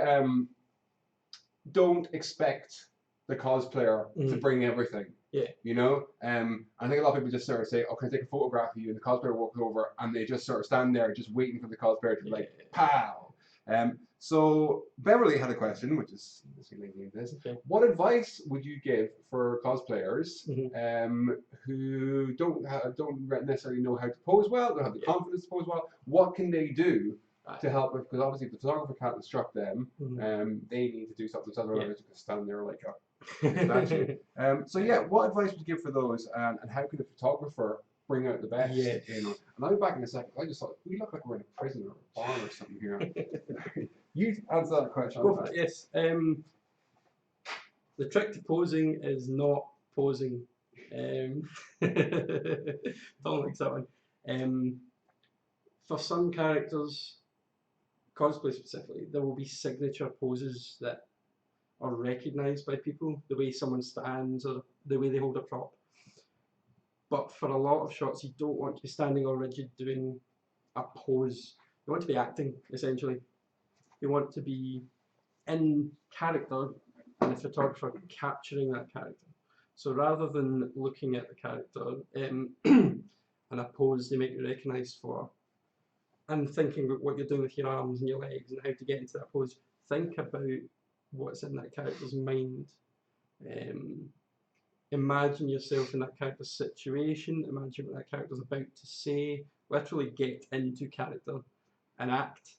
don't expect the cosplayer to bring everything. Yeah. You know, I think a lot of people just sort of say, "Oh, can I take a photograph of you?" And the cosplayer walks over, and they just sort of stand there, just waiting for the cosplayer to be like, "Pow!" So Beverly had a question, which is this. Okay. What advice would you give for cosplayers who don't necessarily know how to pose well, don't have the confidence to pose well? What can they do to help with? Because obviously, if the photographer can't instruct them, they need to do something. Otherwise, they're just stand there like a statue. So yeah, what advice would you give for those, and how can a photographer bring out the best? Yeah. You know, and I'll be back in a second. I just thought we look like we're in a prison or a barn or something here. You answer that question. Go for it. Yes. The trick to posing is not posing. Don't like that one. For some characters, cosplay specifically, there will be signature poses that are recognised by people, the way someone stands or the way they hold a prop. But for a lot of shots, you don't want to be standing all rigid doing a pose. You want to be acting, essentially. You want to be in character and the photographer capturing that character. So rather than looking at the character and a pose they make you recognised for, and thinking about what you're doing with your arms and your legs and how to get into that pose, think about what's in that character's mind. Imagine yourself in that character's situation, imagine what that character's about to say, literally get into character and act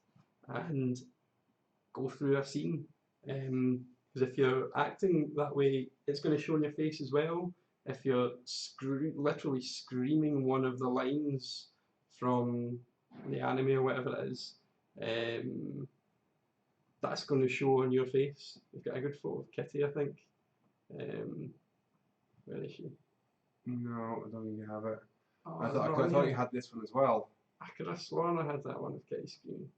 and go through a scene. Because if you're acting that way, it's going to show on your face as well. If you're literally screaming one of the lines from the anime or whatever it is, that's going to show on your face. We've got a good photo of Kitty, I think. Where is she? No, I don't think you have it. Oh, I thought you had this one as well. I could have sworn I had that one of Kitty screaming.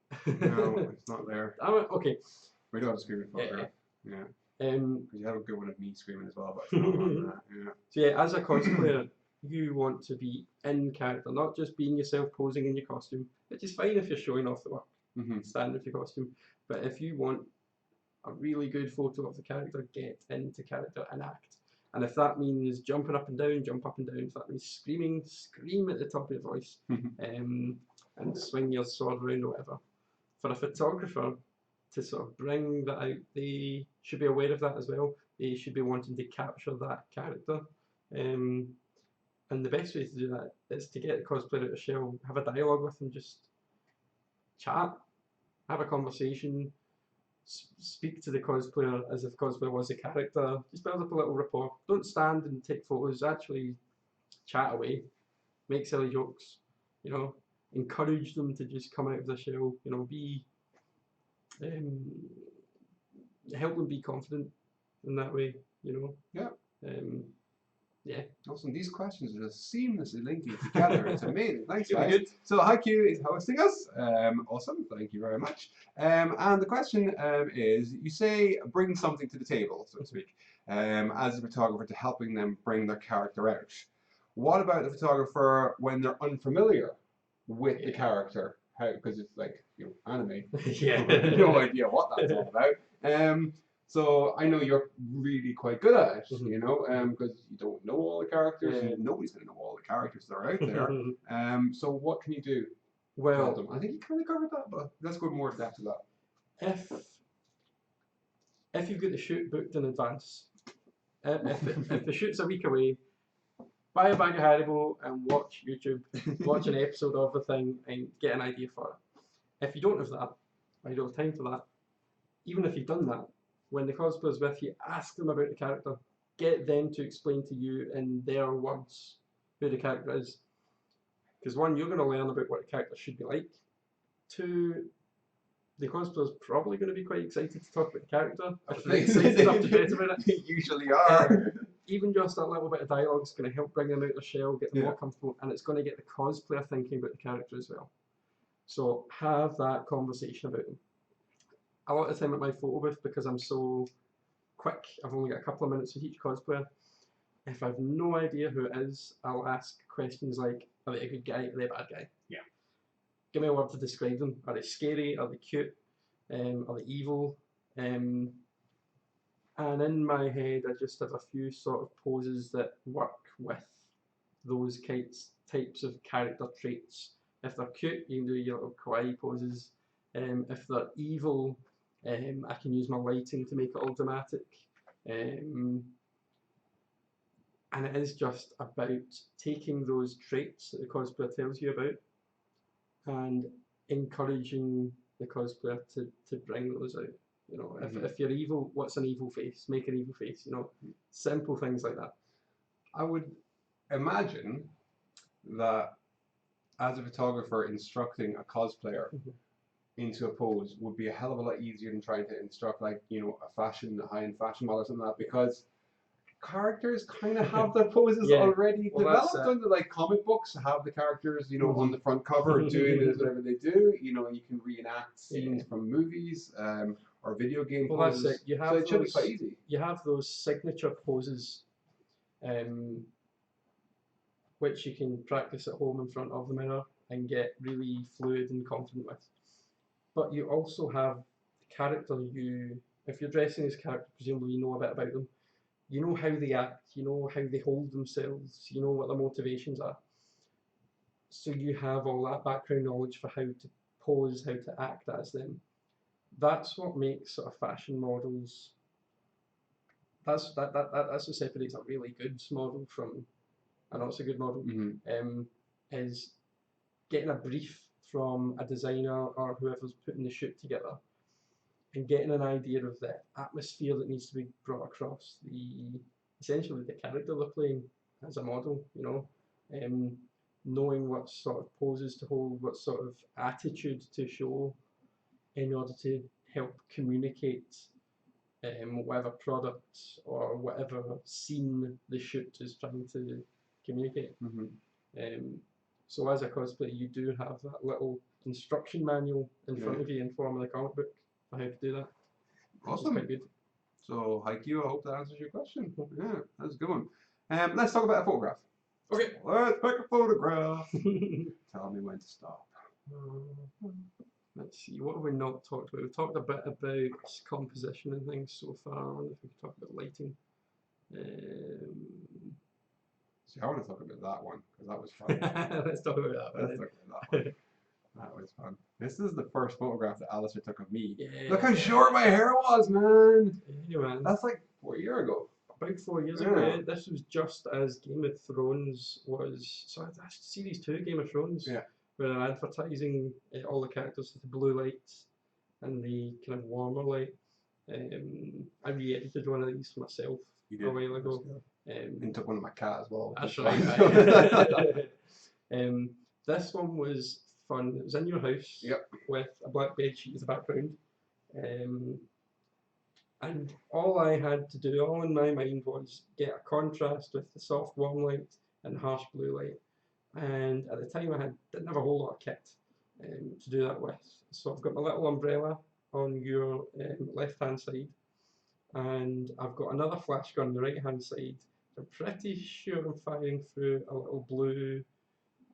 No, it's not there. Damn it, okay. We don't have a screaming photograph. Yeah. Because you have a good one of me screaming as well, but it's not on that. Yeah. So yeah, as a cosplayer, you want to be in character, not just being yourself posing in your costume, which is fine if you're showing off the work, stand with your costume. But if you want a really good photo of the character, get into character and act. And if that means jumping up and down, jump up and down. If that means screaming, scream at the top of your voice, and swing your sword around or whatever. For a photographer to sort of bring that out, they should be aware of that as well. They should be wanting to capture that character. And the best way to do that is to get the cosplayer out of shell, have a dialogue with them, just chat, have a conversation, speak to the cosplayer as if the cosplayer was a character, just build up a little rapport. Don't stand and take photos, actually chat away, make silly jokes, you know, encourage them to just come out of their shell, you know, help them be confident in that way, you know. Yeah. Yeah. Awesome. These questions are just seamlessly linking together. It's amazing. Thanks, Really guys. good. So Haiku is hosting us. Awesome. Thank you very much. And the question is, you say bring something to the table, so to speak, as a photographer to helping them bring their character out. What about the photographer when they're unfamiliar with the character? How? Because it's like, you know, anime. Yeah. No idea what that's all about. So I know you're really quite good at it, you know, because you don't know all the characters, and nobody's going to know all the characters that are out there. So what can you do? Well, I think you kind of covered that, but let's go more depth to that. If you've got the shoot booked in advance, if the shoot's a week away, buy a bag of Haribo and watch YouTube, watch an episode of the thing and get an idea for it. If you don't have that, or you don't have time for that, even if you've done that, when the cosplayer's with you, ask them about the character. Get them to explain to you in their words who the character is. Because one, you're going to learn about what the character should be like. Two, the cosplayer's probably going to be quite excited to talk about the character. If they're excited enough to chat about it. They usually are. Even just that little bit of dialogue is going to help bring them out of their shell, get them more comfortable, and it's going to get the cosplayer thinking about the character as well. So have that conversation about them. A lot of the time at my photo booth, because I'm so quick, I've only got a couple of minutes with each cosplayer. If I've no idea who it is, I'll ask questions like, are they a good guy, are they a bad guy? Yeah. Give me a word to describe them. Are they scary, are they cute, are they evil? And in my head, I just have a few sort of poses that work with those types of character traits. If they're cute, you can do your little kawaii poses. If they're evil, I can use my lighting to make it all dramatic. And it is just about taking those traits that the cosplayer tells you about and encouraging the cosplayer to bring those out. You know, if you're evil, what's an evil face? Make an evil face, you know, simple things like that. I would imagine that as a photographer instructing a cosplayer into a pose would be a hell of a lot easier than trying to instruct, like, you know, a high-end fashion model or something like that, because characters kind of have their poses Yeah. already Well, developed that's it. under like comic books. Have the characters, you know, on the front cover doing whatever they do. You know, you can reenact scenes from movies or video game Well, poses. that's it. You have So it should be those, quite easy. you have those signature poses, which you can practice at home in front of the mirror and get really fluid and confident with. But you also have the character if you're dressing as a character, presumably you know a bit about them. You know how they act, you know how they hold themselves, you know what their motivations are. So you have all that background knowledge for how to pose, how to act as them. That's what makes sort of fashion models. That's what separates a really good model from a not so good model. Is getting a brief from a designer or whoever's putting the shoot together, and getting an idea of the atmosphere that needs to be brought across, essentially the character they're playing as a model, you know, knowing what sort of poses to hold, what sort of attitude to show in order to help communicate whatever product or whatever scene the shoot is trying to communicate. So as a cosplayer, you do have that little instruction manual in front of you in form of the comic book for how to do that. Awesome. Quite good. So, Haikyuu, I hope that answers your question. Yeah, that's a good one. Let's talk about a photograph. Okay. Let's pick a photograph. Tell me when to stop. Let's see, what have we not talked about? We've talked a bit about composition and things so far. I wonder if we could talk about lighting. See, I want to talk about that one, because that was fun. Let's talk about that one. Let's talk about that one. That was fun. This is the first photograph that Alasdair took of me. Yeah. Look how short my hair was, man! Yeah, man. That's like 4 years ago. About 4 years ago, yeah. This was just as Game of Thrones was. So that's Series 2 Game of Thrones. Yeah. Where they're advertising all the characters with the blue lights and the kind of warmer light. I re-edited one of these for myself a while ago. And took one of my cat as well. That's right. This one was fun. It was in your house with a black bed sheet as a background. And all I had to do, all in my mind, was get a contrast with the soft warm light and the harsh blue light. And at the time I didn't have a whole lot of kit to do that with. So I've got my little umbrella on your left hand side, and I've got another flash gun on the right hand side. I'm pretty sure I'm firing through a little blue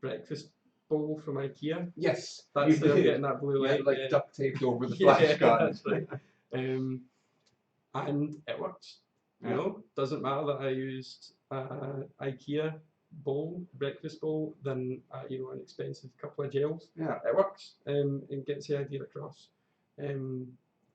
breakfast bowl from IKEA. Yes, that's how I'm getting that blue light. Yeah, like duct taped over the flash gun. That's right. And it works. You know, doesn't matter that I used IKEA bowl, breakfast bowl, than you know, an expensive couple of gels. Yeah, it works. And gets the idea across. And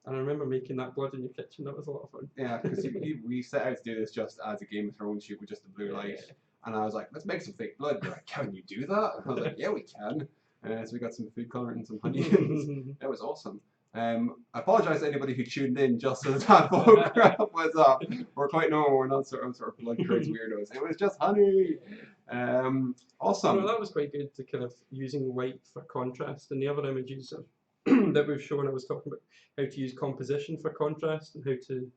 I remember making that blood in your kitchen. That was a lot of fun. Yeah, because we set out to do this just as a Game of Thrones shoot with just the blue light, and I was like, let's make some fake blood. You're like, can you do that? And I was like, yeah, we can. So we got some food coloring and some onions. It was awesome. I apologise to anybody who tuned in just as that photograph was up. We're quite normal. We're not sort of blood crazy weirdos. It was just honey. Awesome. Well, that was quite good, to kind of using light for contrast. And the other images that we've shown, I was talking about how to use composition for contrast and how to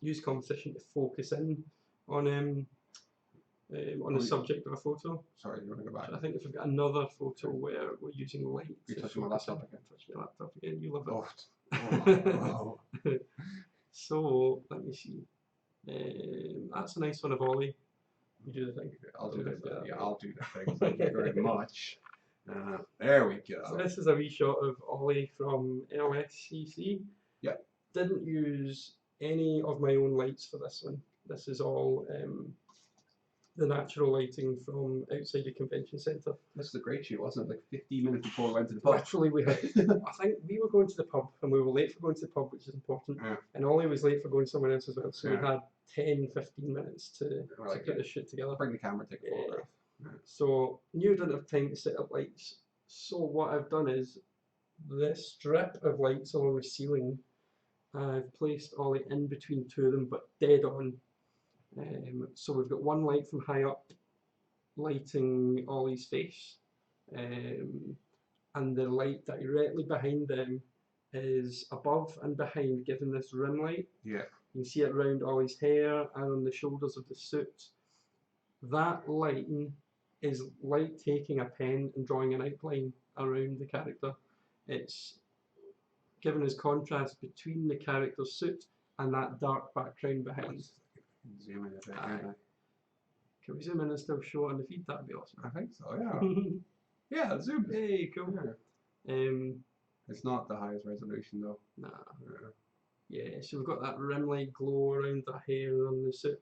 use composition to focus in on the subject of a photo. Sorry, you want to go back? I think if we've got another photo where we're using light. You're touching my laptop again. Touch my laptop again. You love it. Oh. So let me see. That's a nice one of Ollie. You do the thing. I'll do the thing. Yeah, I'll do the thing. Thank you very much. There we go. So this is a wee shot of Ollie from LSCC. Yeah. Didn't use any of my own lights for this one. This is all the natural lighting from outside the convention centre. This was a great shoot, wasn't it? Like 15 minutes before we went to the pub. Literally, we had. I think we were going to the pub, and we were late for going to the pub, which is important. Yeah. And Ollie was late for going somewhere else as well. So we had 10-15 minutes to put this shit together. Bring the camera, take a photograph. Yeah. So knew I didn't have time to set up lights. So what I've done is this strip of lights along the ceiling. I've placed Ollie in between two of them, but dead on. So we've got one light from high up lighting Ollie's face, and the light directly behind them is above and behind, giving this rim light. Yeah. You can see it around Ollie's hair and on the shoulders of the suit. That lighting is like taking a pen and drawing an outline around the character. It's giving us contrast between the character's suit and that dark background behind. Zoom in a bit. Can we zoom in and still show it on the feed? That'd be awesome. I think so, yeah. Yeah, zoom. Hey, cool. Yeah. It's not the highest resolution though. Nah. Yeah, so we've got that rim light glow around the hair on the suit.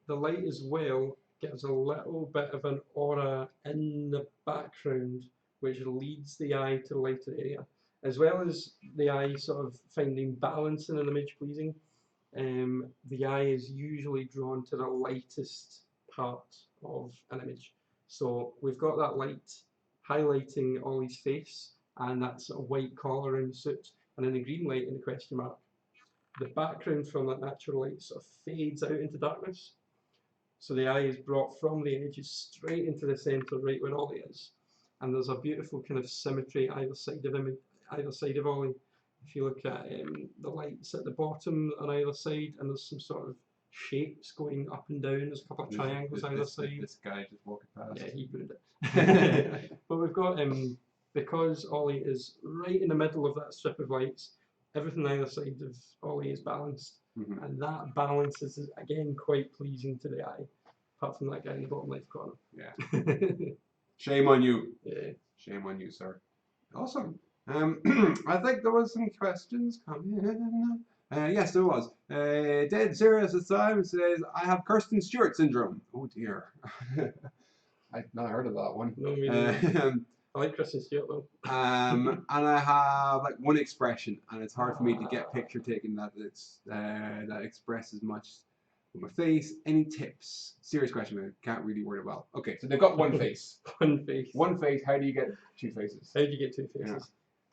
The light as well gives a little bit of an aura in the background which leads the eye to the lighter area, as well as the eye sort of finding balance in an image pleasing. The eye is usually drawn to the lightest part of an image. So we've got that light highlighting Ollie's face and that sort of white collar around the suit, and then the green light in the question mark. The background from that natural light sort of fades out into darkness. So the eye is brought from the edges straight into the centre, right where Ollie is. And there's a beautiful kind of symmetry either side of Ollie. If you look at the lights at the bottom on either side, and there's some sort of shapes going up and down. There's a couple of triangles either side. This guy just walking past. Yeah, he ruined it. But we've got, because Ollie is right in the middle of that strip of lights, everything either side of Ollie is balanced. And that balance is, again, quite pleasing to the eye, apart from that guy in the bottom left corner. Yeah. Shame on you. Yeah. Shame on you, sir. Awesome. I think there was some questions coming in. Yes, there was. Dead serious this time says, I have Kirsten Stewart syndrome. Oh dear. I've not heard of that one. No, me neither. I like Kristen Stewart though. And I have like one expression, and it's hard for me to get picture taken that expresses much with my face. Any tips? Serious question, I can't really word it well. Okay, so they've got one face. One face. One face. How do you get two faces? How do you get two faces?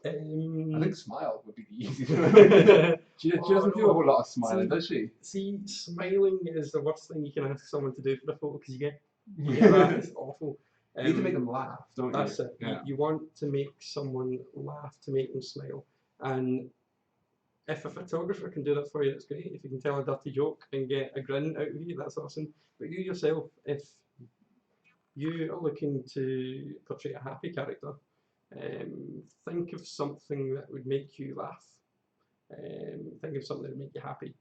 I think smile would be the easiest one. She doesn't do a whole lot of smiling, does she? See, smiling is the worst thing you can ask someone to do for a photo, because you get that. It's awful. You need to make them laugh, don't you? That's it. Yeah. You want to make someone laugh to make them smile. And if a photographer can do that for you, that's great. If you can tell a dirty joke and get a grin out of you, that's awesome. But you yourself, if you are looking to portray a happy character, think of something that would make you laugh. Think of something that would make you happy.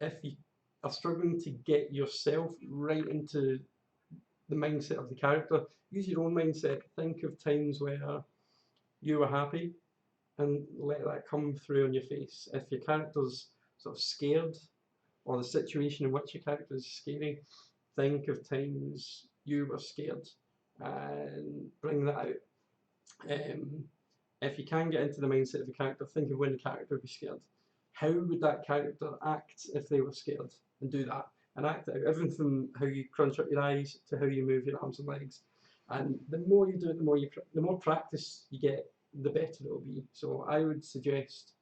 If you are struggling to get yourself right into the mindset of the character, use your own mindset. Think of times where you were happy and let that come through on your face. If your character's sort of scared, or the situation in which your character is scary, think of times you were scared and bring that out. If you can get into the mindset of the character, think of when the character would be scared. How would that character act if they were scared? And do that. And act out. Everything from how you crunch up your eyes to how you move your arms and legs. And the more you do it, the more practice you get, the better it will be. So I would suggest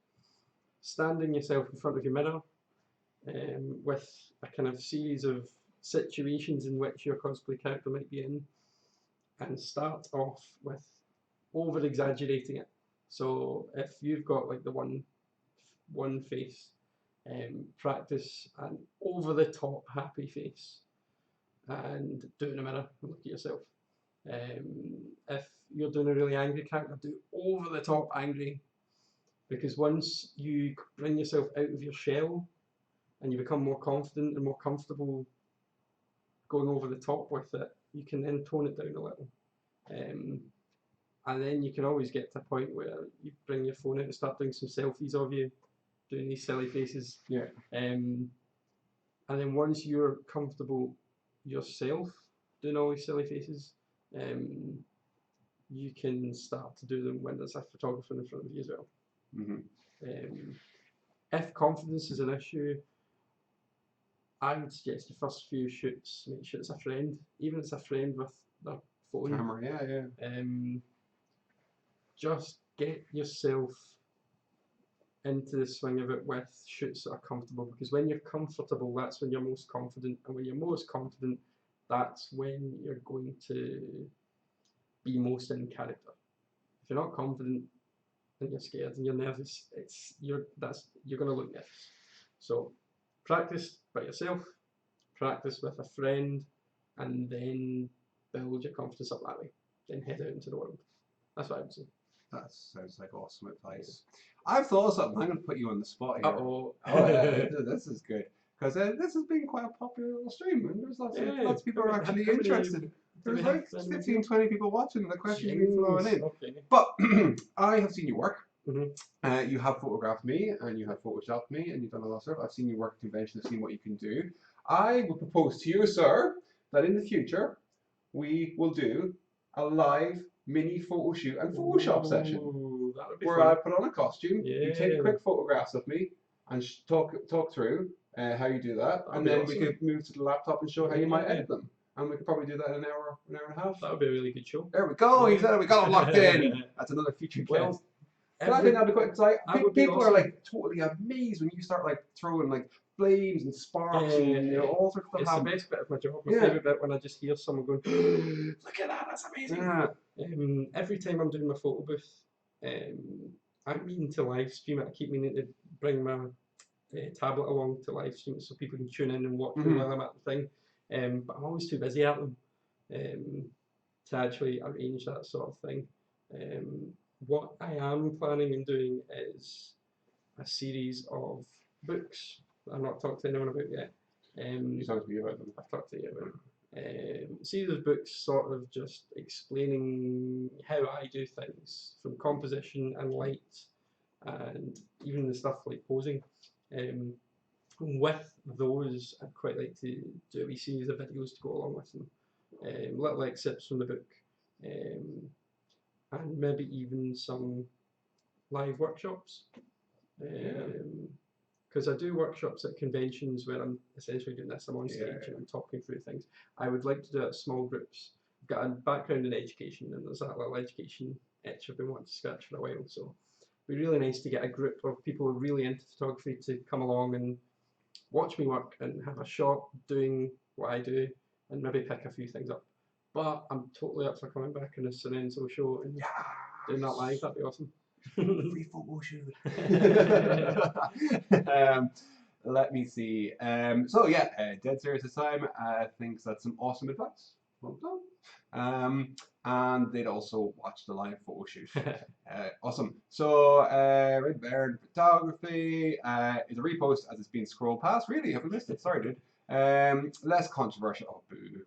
standing yourself in front of your mirror with a kind of series of situations in which your cosplay character might be in, and start off with over exaggerating it. So if you've got like the one face, practice an over the top happy face and do it in a mirror and look at yourself. If you're doing a really angry character, do over the top angry, because once you bring yourself out of your shell and you become more confident and more comfortable going over the top with it, you can then tone it down a little. And then you can always get to a point where you bring your phone out and start doing some selfies of you doing these silly faces. Yeah. And then once you're comfortable yourself doing all these silly faces, you can start to do them when there's a photographer in front of you as well. If confidence is an issue, I would suggest your first few shoots, make sure it's a friend, even if it's a friend with their phone. Camera, yeah. Just get yourself into the swing of it with shoots that are comfortable, because when you're comfortable, that's when you're most confident, and when you're most confident, that's when you're going to be most in character. If you're not confident, and you're scared and you're nervous, you're gonna look nervous. So practice by yourself, practice with a friend, and then build your confidence up that way. Then head out into the world. That's what I would say. That sounds like awesome advice. I've thought of something. I'm going to put you on the spot here. Uh-oh. Oh, yeah, this is good. Because this has been quite a popular little stream, and there's lots of people are actually interested. There's like 15, 20 people watching the questions you've been throwing in. Okay. But I have seen you work. Mm-hmm. You have photographed me, and you have photoshopped me, and you've done a lot of stuff. I've seen you work at conventions. I've seen what you can do. I would propose to you, sir, that in the future, we will do a live mini photo shoot and Photoshop session where I put on a costume, you take quick photographs of me and talk through how you do that, and then we could move to the laptop and show how you might edit them, and we could probably do that in an hour and a half. That would be a really good show. There we go. He said it. We got him locked in. That's another future guest. But I think that'd be quite because people are like totally amazed when you start like throwing like flames and sparks and all sorts of stuff. It's the best bit of my job. My favourite bit when I just hear someone going, "Look at that! That's amazing!" Yeah. Every time I'm doing my photo booth, I'm meaning to live stream it. I keep meaning to bring my tablet along to live stream it so people can tune in and watch me while I'm at the thing. But I'm always too busy at them to actually arrange that sort of thing. What I am planning on doing is a series of books that I've not talked to anyone about yet. You talked to me about them. I've talked to you about them. Series of books sort of just explaining how I do things from composition and light and even the stuff like posing. With those, I'd quite like to do a wee series of videos to go along with them. Little excerpts from the book. And maybe even some live workshops. Because I do workshops at conventions where I'm essentially doing this. I'm on stage and I'm talking through things. I would like to do it at small groups. I've got a background in education, and there's that little education itch I've been wanting to scratch for a while. So it'd be really nice to get a group of people who are really into photography to come along and watch me work and have a shot doing what I do and maybe pick a few things up. But I'm totally up for coming back in a Sorenzo show and doing that live. That'd be awesome. Free photo shoot. Let me see. So yeah, dead serious this time. Thinks that's some awesome advice. Well done. And they'd also watch the live photo shoot. Awesome. So Red Baron Photography is a repost as it's been scrolled past. Really, have we missed it? Sorry, dude. Less controversial. Oh, boo.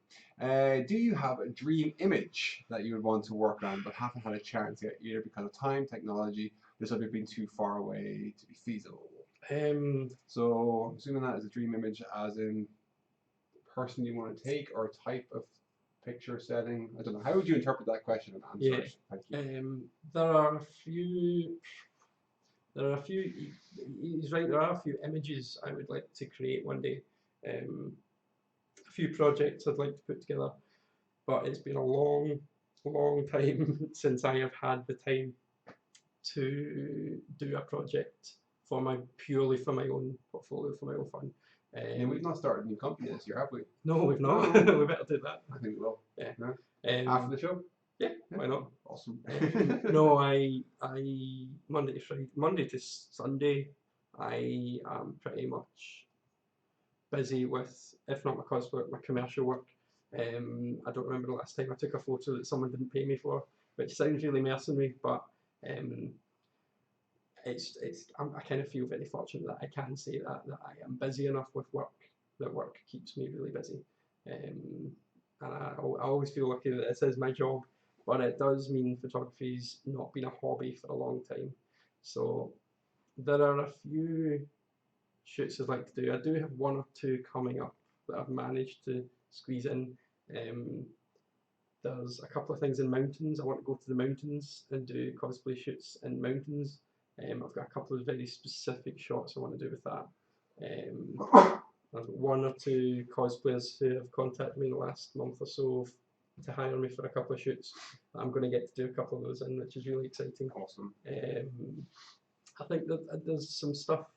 Do you have a dream image that you would want to work on but haven't had a chance yet, either because of time, technology, or something being too far away to be feasible? So I'm assuming that is a dream image as in person you want to take or type of picture setting. I don't know. How would you interpret that question and answer it? Thank you. There are a few. He's right. There are a few images I would like to create one day. A few projects I'd like to put together, but it's been a long time since I have had the time to do a project purely for my own portfolio, for my own fun. We've not started a new company this year, have we? No, we've not. We better do that. I think we will. Yeah. After the show? Yeah, why not? Awesome. No, I Monday to Sunday, I am pretty much busy with, if not my cosplay work, my commercial work. I don't remember the last time I took a photo that someone didn't pay me for, which sounds really mercenary, but I kind of feel very fortunate that I can say that I am busy enough with work, that work keeps me really busy. And I always feel lucky that this is my job, but it does mean photography's not been a hobby for a long time. So there are a few shoots I'd like to do. I do have one or two coming up that I've managed to squeeze in. There's a couple of things in mountains. I want to go to the mountains and do cosplay shoots in mountains. I've got a couple of very specific shots I want to do with that. I've got one or two cosplayers who have contacted me in the last month or so to hire me for a couple of shoots. I'm going to get to do a couple of those in, which is really exciting. Awesome. I think that there's some stuff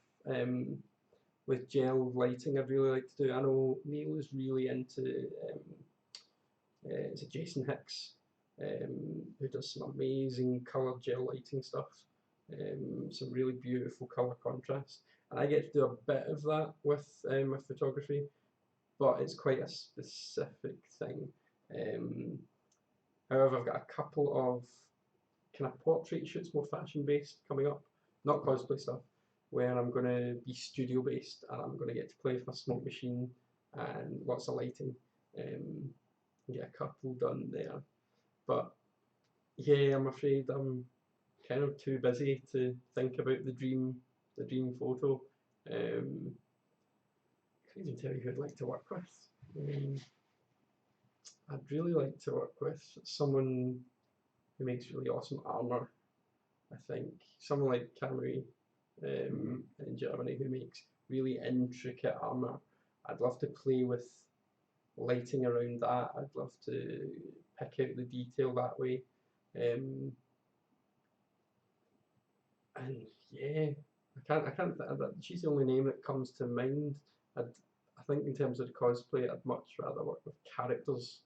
with gel lighting I'd really like to do. I know Neil is really into is it Jason Hicks, who does some amazing coloured gel lighting stuff. some really beautiful colour contrast. And I get to do a bit of that with photography, but it's quite a specific thing. However, I've got a couple of kind of portrait shoots, more fashion based, coming up, not cosplay stuff, where I'm going to be studio based and I'm going to get to play with my smoke machine and lots of lighting, get a couple done there. But yeah, I'm afraid I'm kind of too busy to think about the dream photo. I can't even tell you who I'd like to work with. I'd really like to work with someone who makes really awesome armor. I think someone like Camry in Germany who makes really intricate armor. I'd love to play with lighting around that. I'd love to pick out the detail that way. And yeah, I can't. She's the only name that comes to mind. I think in terms of cosplay, I'd much rather work with characters.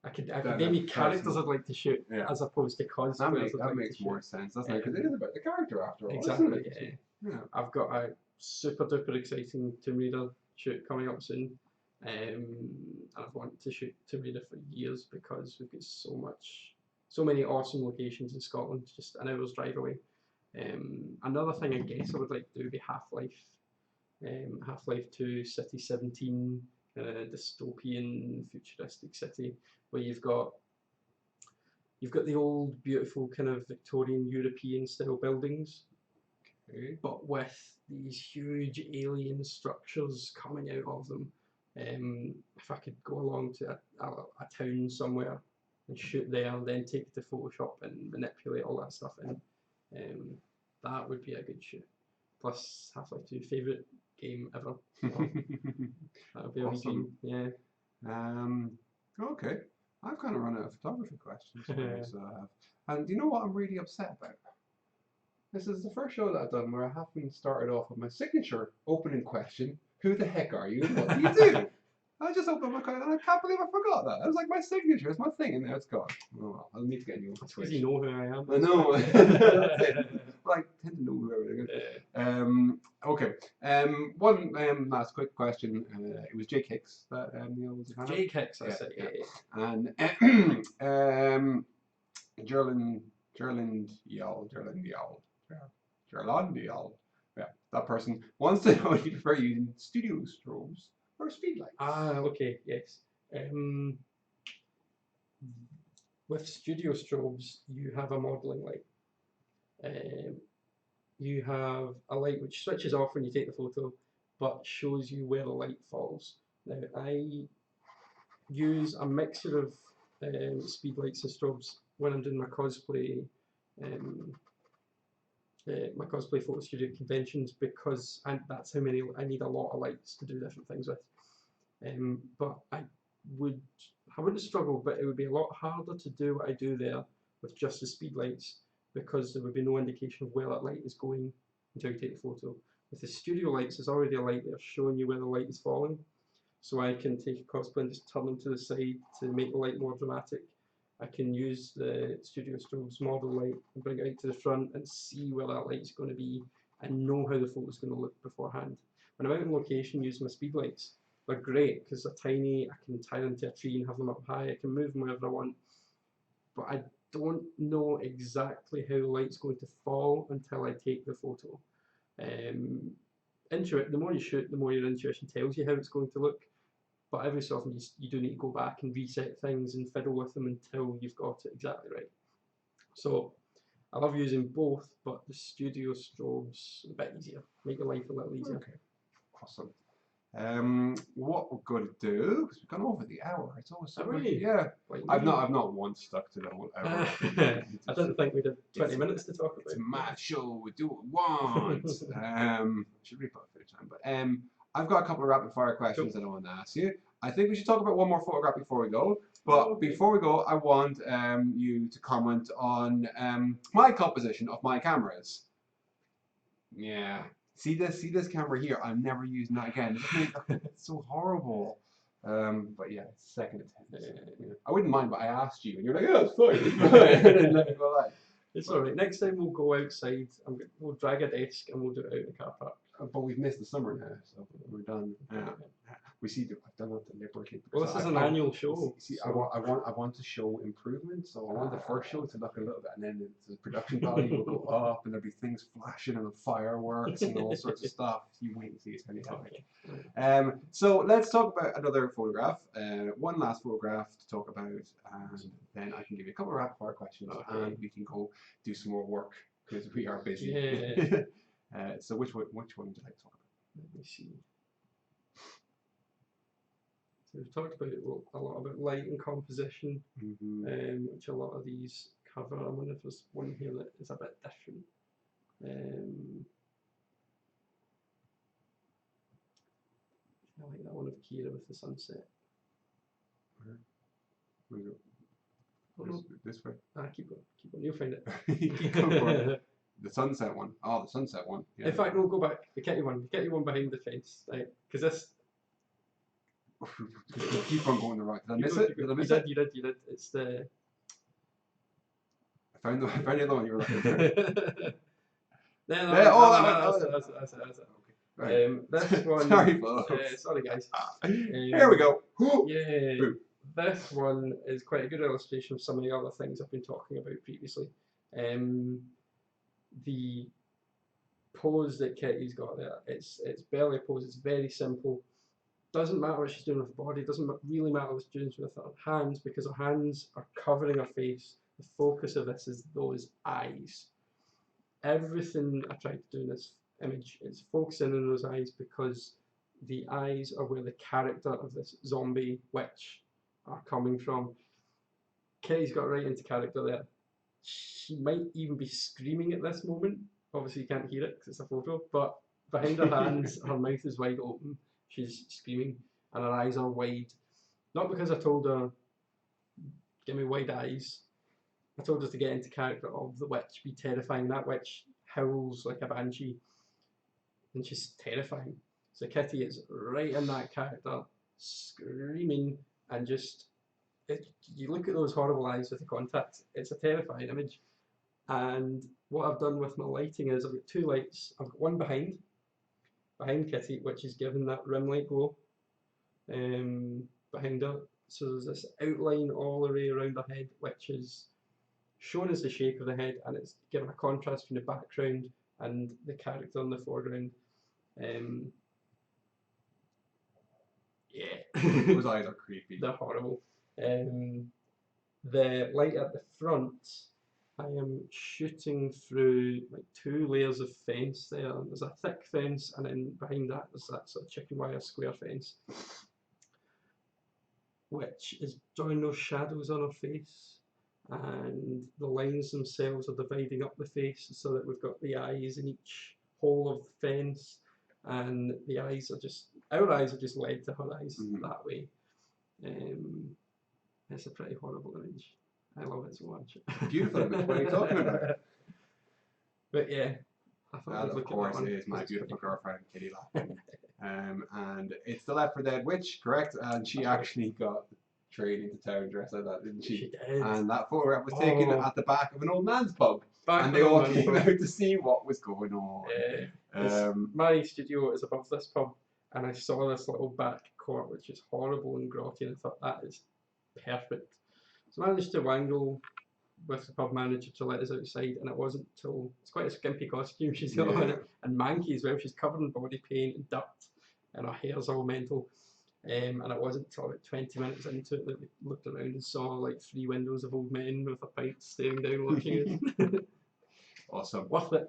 Academic characters I'd like to shoot, as opposed to cosplay. That makes more sense, doesn't it? Because it is about the character after all, exactly, isn't it? Yeah. I've got a super duper exciting Tomb Raider shoot coming up soon. I've wanted to shoot Tomb Raider for years because we've got so many awesome locations in Scotland, just an hour's drive away. Another thing I guess I would like to do would be Half-Life. Half-Life 2, City 17, dystopian futuristic city where you've got the old beautiful kind of Victorian European style buildings, but with these huge alien structures coming out of them. If I could go along to a town somewhere and shoot there and then take it to Photoshop and manipulate all that stuff in, that would be a good shoot. Plus Half-Life 2, favourite game ever. So that would be awesome. Yeah. Okay. I've kind of run out of photography questions for you, so I have. And do you know what I'm really upset about? This is the first show that I've done where I haven't started off with my signature opening question. Who the heck are you and what do you do? I just opened my card and I can't believe I forgot that. It was like my signature, it's my thing, and now it's gone. Oh well, I'll need to get a new one. That's because you know who I am. I know. Well, I tend to know who everything is. Okay. One last quick question. It was Jake Hicks that Neil was a fan of. Jake Hicks, I said. Yeah. And Gerland Yall. Yeah, that person wants to know if you prefer using studio strobes or speed lights. Okay, yes. With studio strobes, you have a modelling light. You have a light which switches off when you take the photo, but shows you where the light falls. Now, I use a mixture of speed lights and strobes when I'm doing my cosplay. My cosplay photo studio conventions because that's how many I need a lot of lights to do different things with. But I wouldn't struggle, but it would be a lot harder to do what I do there with just the speed lights because there would be no indication of where that light is going until you take the photo. With the studio lights, there's already a light there showing you where the light is falling. So I can take a cosplay and just turn them to the side to make the light more dramatic. I can use the studio strobes model light and bring it out to the front and see where that light is going to be and know how the photo is going to look beforehand. When I'm out on location using my speed lights, they're great because they're tiny. I can tie them to a tree and have them up high. I can move them wherever I want. But I don't know exactly how the light's going to fall until I take the photo. The more you shoot, the more your intuition tells you how it's going to look. But every so often you do need to go back and reset things and fiddle with them until you've got it exactly right. So I love using both, but the studio strobes a bit easier, make your life a little easier. Okay, awesome. What we're going to do, because we've gone over the hour, it's always so really? Yeah. Like I've not once stuck to the whole hour. I didn't think we'd have 20 minutes to talk about. It's a mad show, we do what we want. Should we put a bit of time? But I've got a couple of rapid fire questions that I want to ask you. I think we should talk about one more photograph before we go. But before we go, I want you to comment on my composition of my cameras. Yeah. See this camera here? I'm never using that again. It's so horrible. But yeah, second attempt. I wouldn't mind, but I asked you, and you're like, "Yeah, it's fine." And then let me go like. It's alright. Next time we'll go outside. We'll drag a desk and we'll do it out in the car park. But we've missed the summer now, so we're done. We see that I've done that deliberately. Well, this is an annual show. See, I want to show improvement, so I want the first show to look a little bit, and then the production value will go up, and there'll be things flashing and fireworks and all sorts of stuff. You wait and see, it's going to be epic. So let's talk about another photograph. One last photograph to talk about, and then I can give you a couple of rapid fire questions, and we can go do some more work because we are busy. Yeah. So which one would you like to talk about? Let me see. So we've talked about a lot about light and composition, which a lot of these cover. I wonder if there's one here that is a bit different. I like that one of Kira with the sunset. Where do we go? This way? Keep on. You'll find it. The sunset one. Oh, the sunset one. Yeah. In fact, we'll go back. The kitty one. The kitty one behind the fence. Right? Because this. Keep on going the right. Did I miss it? Did I miss it? You did. It's the. I found the other one you were looking for. That's it. Okay. Right. This one. Sorry, folks. Sorry, guys. Here we go. Yeah. Boom. This one is quite a good illustration of some of the other things I've been talking about previously. The pose that Kitty's got there, it's belly pose. It's very simple. Doesn't matter what she's doing with her body. Doesn't really matter what she's doing with her hands, because her hands are covering her face. The focus of this is those eyes. Everything I tried to do in this image is focusing on those eyes, because the eyes are where the character of this zombie witch are coming from. Kitty's got right into character there. She might even be screaming at this moment. Obviously you can't hear it because it's a photo, but behind her hands, her mouth is wide open. She's screaming and her eyes are wide. Not because I told her, give me wide eyes. I told her to get into character of the witch, be terrifying. That witch howls like a banshee and she's terrifying. So Kitty is right in that character, screaming, and just, you look at those horrible eyes with the contact, it's a terrifying image. And what I've done with my lighting is I've got two lights. I've got one behind Kitty, which is giving that rim light glow behind her. So there's this outline all the way around her head, which is shown as the shape of the head, and it's given a contrast between the background and the character in the foreground. Yeah. Those eyes are creepy. They're horrible. The light at the front, I am shooting through like 2 layers of fence there. There's a thick fence, and then behind that there's that sort of chicken wire square fence, which is drawing those shadows on her face, and the lines themselves are dividing up the face so that we've got the eyes in each hole of the fence, and the eyes are just, our eyes are just led to her eyes that way. It's a pretty horrible image. I love it so much. Beautiful image. What are you talking about? But yeah, I thought that of course is my beautiful girlfriend Kitty Lapse. And it's the Left 4 Dead witch, correct? And she actually got trained into town dressed like that, didn't she? She did. And that photograph was taken at the back of an old man's pub. Back and they all came out to see what was going on. My studio is above this pub, and I saw this little back court which is horrible and grotty, and I thought that is perfect. So I managed to wangle with the pub manager to let us outside, and it wasn't till, it's quite a skimpy costume she's got on it, and manky as well. She's covered in body paint and dirt, and her hair's all mental. And it wasn't until about 20 minutes into it that we looked around and saw like 3 windows of old men with a pint staring down watching it. Awesome. Worth it.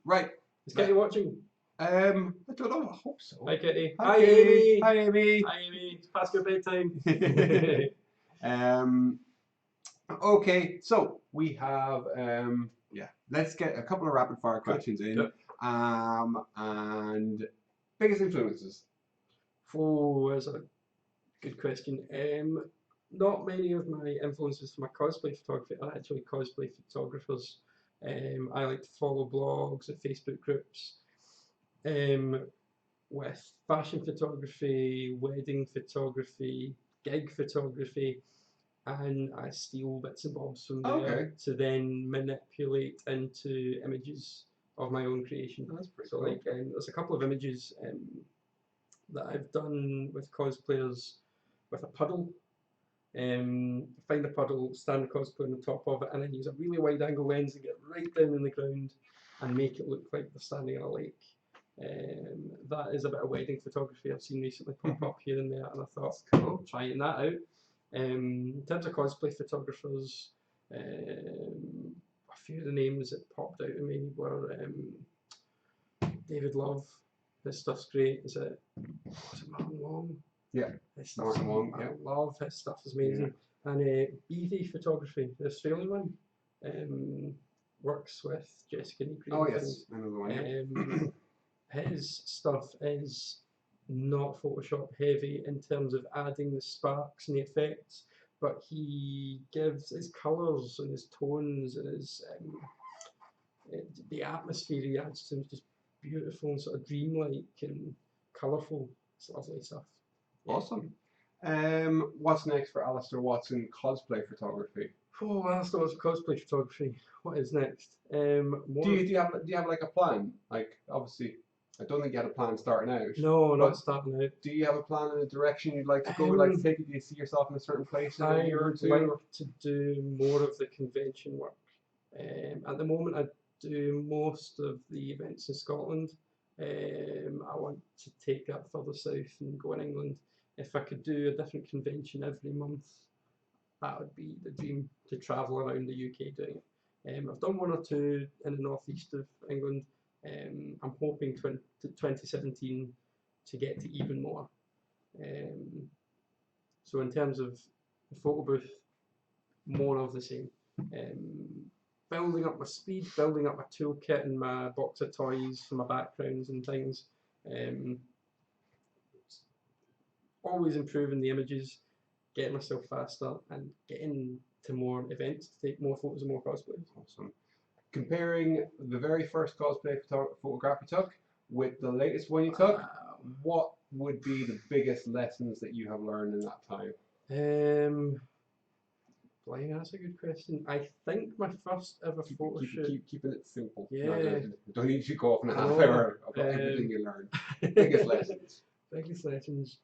Right. Is Kitty watching? I don't know, I hope so. Hi Kitty. Hi Amy. Hi Amy. Hi Amy. It's past your bedtime. Okay, so we have let's get a couple of rapid fire questions in. Yep. And biggest influences. Oh, that's a good question. Not many of my influences for my cosplay photography are actually cosplay photographers. I like to follow blogs and Facebook groups with fashion photography, wedding photography, gig photography. and I steal bits and bobs from there Okay. to then manipulate into images of my own creation. That's pretty So cool. like there's a couple of images that I've done with cosplayers with a puddle. Find a puddle, stand the cosplay on the top of it, and then use a really wide angle lens and get right down in the ground and make it look like they're standing in a lake. That is a bit of wedding photography I've seen recently pop up here and there, and I thought, cool, trying that out. In terms of cosplay photographers, a few of the names that popped out at me were David Love. His stuff's great. Is it Martin Long? Yeah. His stuff's Martin Long, I yeah. love his stuff. Is amazing. Yeah. And BV Photography, the Australian one, works with Jessica Negri. Oh yes, I know the one. Yeah. His stuff is not Photoshop heavy in terms of adding the sparks and the effects, but he gives his colours and his tones and his the atmosphere he adds to him is just beautiful and sort of dreamlike and colourful. It's lovely stuff. Awesome. What's next for Alasdair Watson cosplay photography? Oh, Alasdair Watson cosplay photography. What is next? Do you have like a plan? Like obviously, I don't think you had a plan starting out. No, not starting out. Do you have a plan in a direction you'd like to go? Like to take it? Do you see yourself in a certain place in a year or two? I would like to do more of the convention work. At the moment, I do most of the events in Scotland. I want to take that further south and go in England. If I could do a different convention every month, that would be the dream, to travel around the UK doing it. I've done one or two in the northeast of England. I'm hoping 2017 to get to even more. So in terms of the photo booth, more of the same. Building up my speed, building up my toolkit and my box of toys for my backgrounds and things. Always improving the images, getting myself faster and getting to more events to take more photos and more cosplays. Awesome. Comparing the very first cosplay photograph you took with the latest one you took, what would be the biggest lessons that you have learned in that time? Blimey, that's a good question. I think my first ever photo shoot. Keeping it simple. Yeah. Don't need you to go off in a half hour about everything you learned. Biggest lessons. Biggest lessons.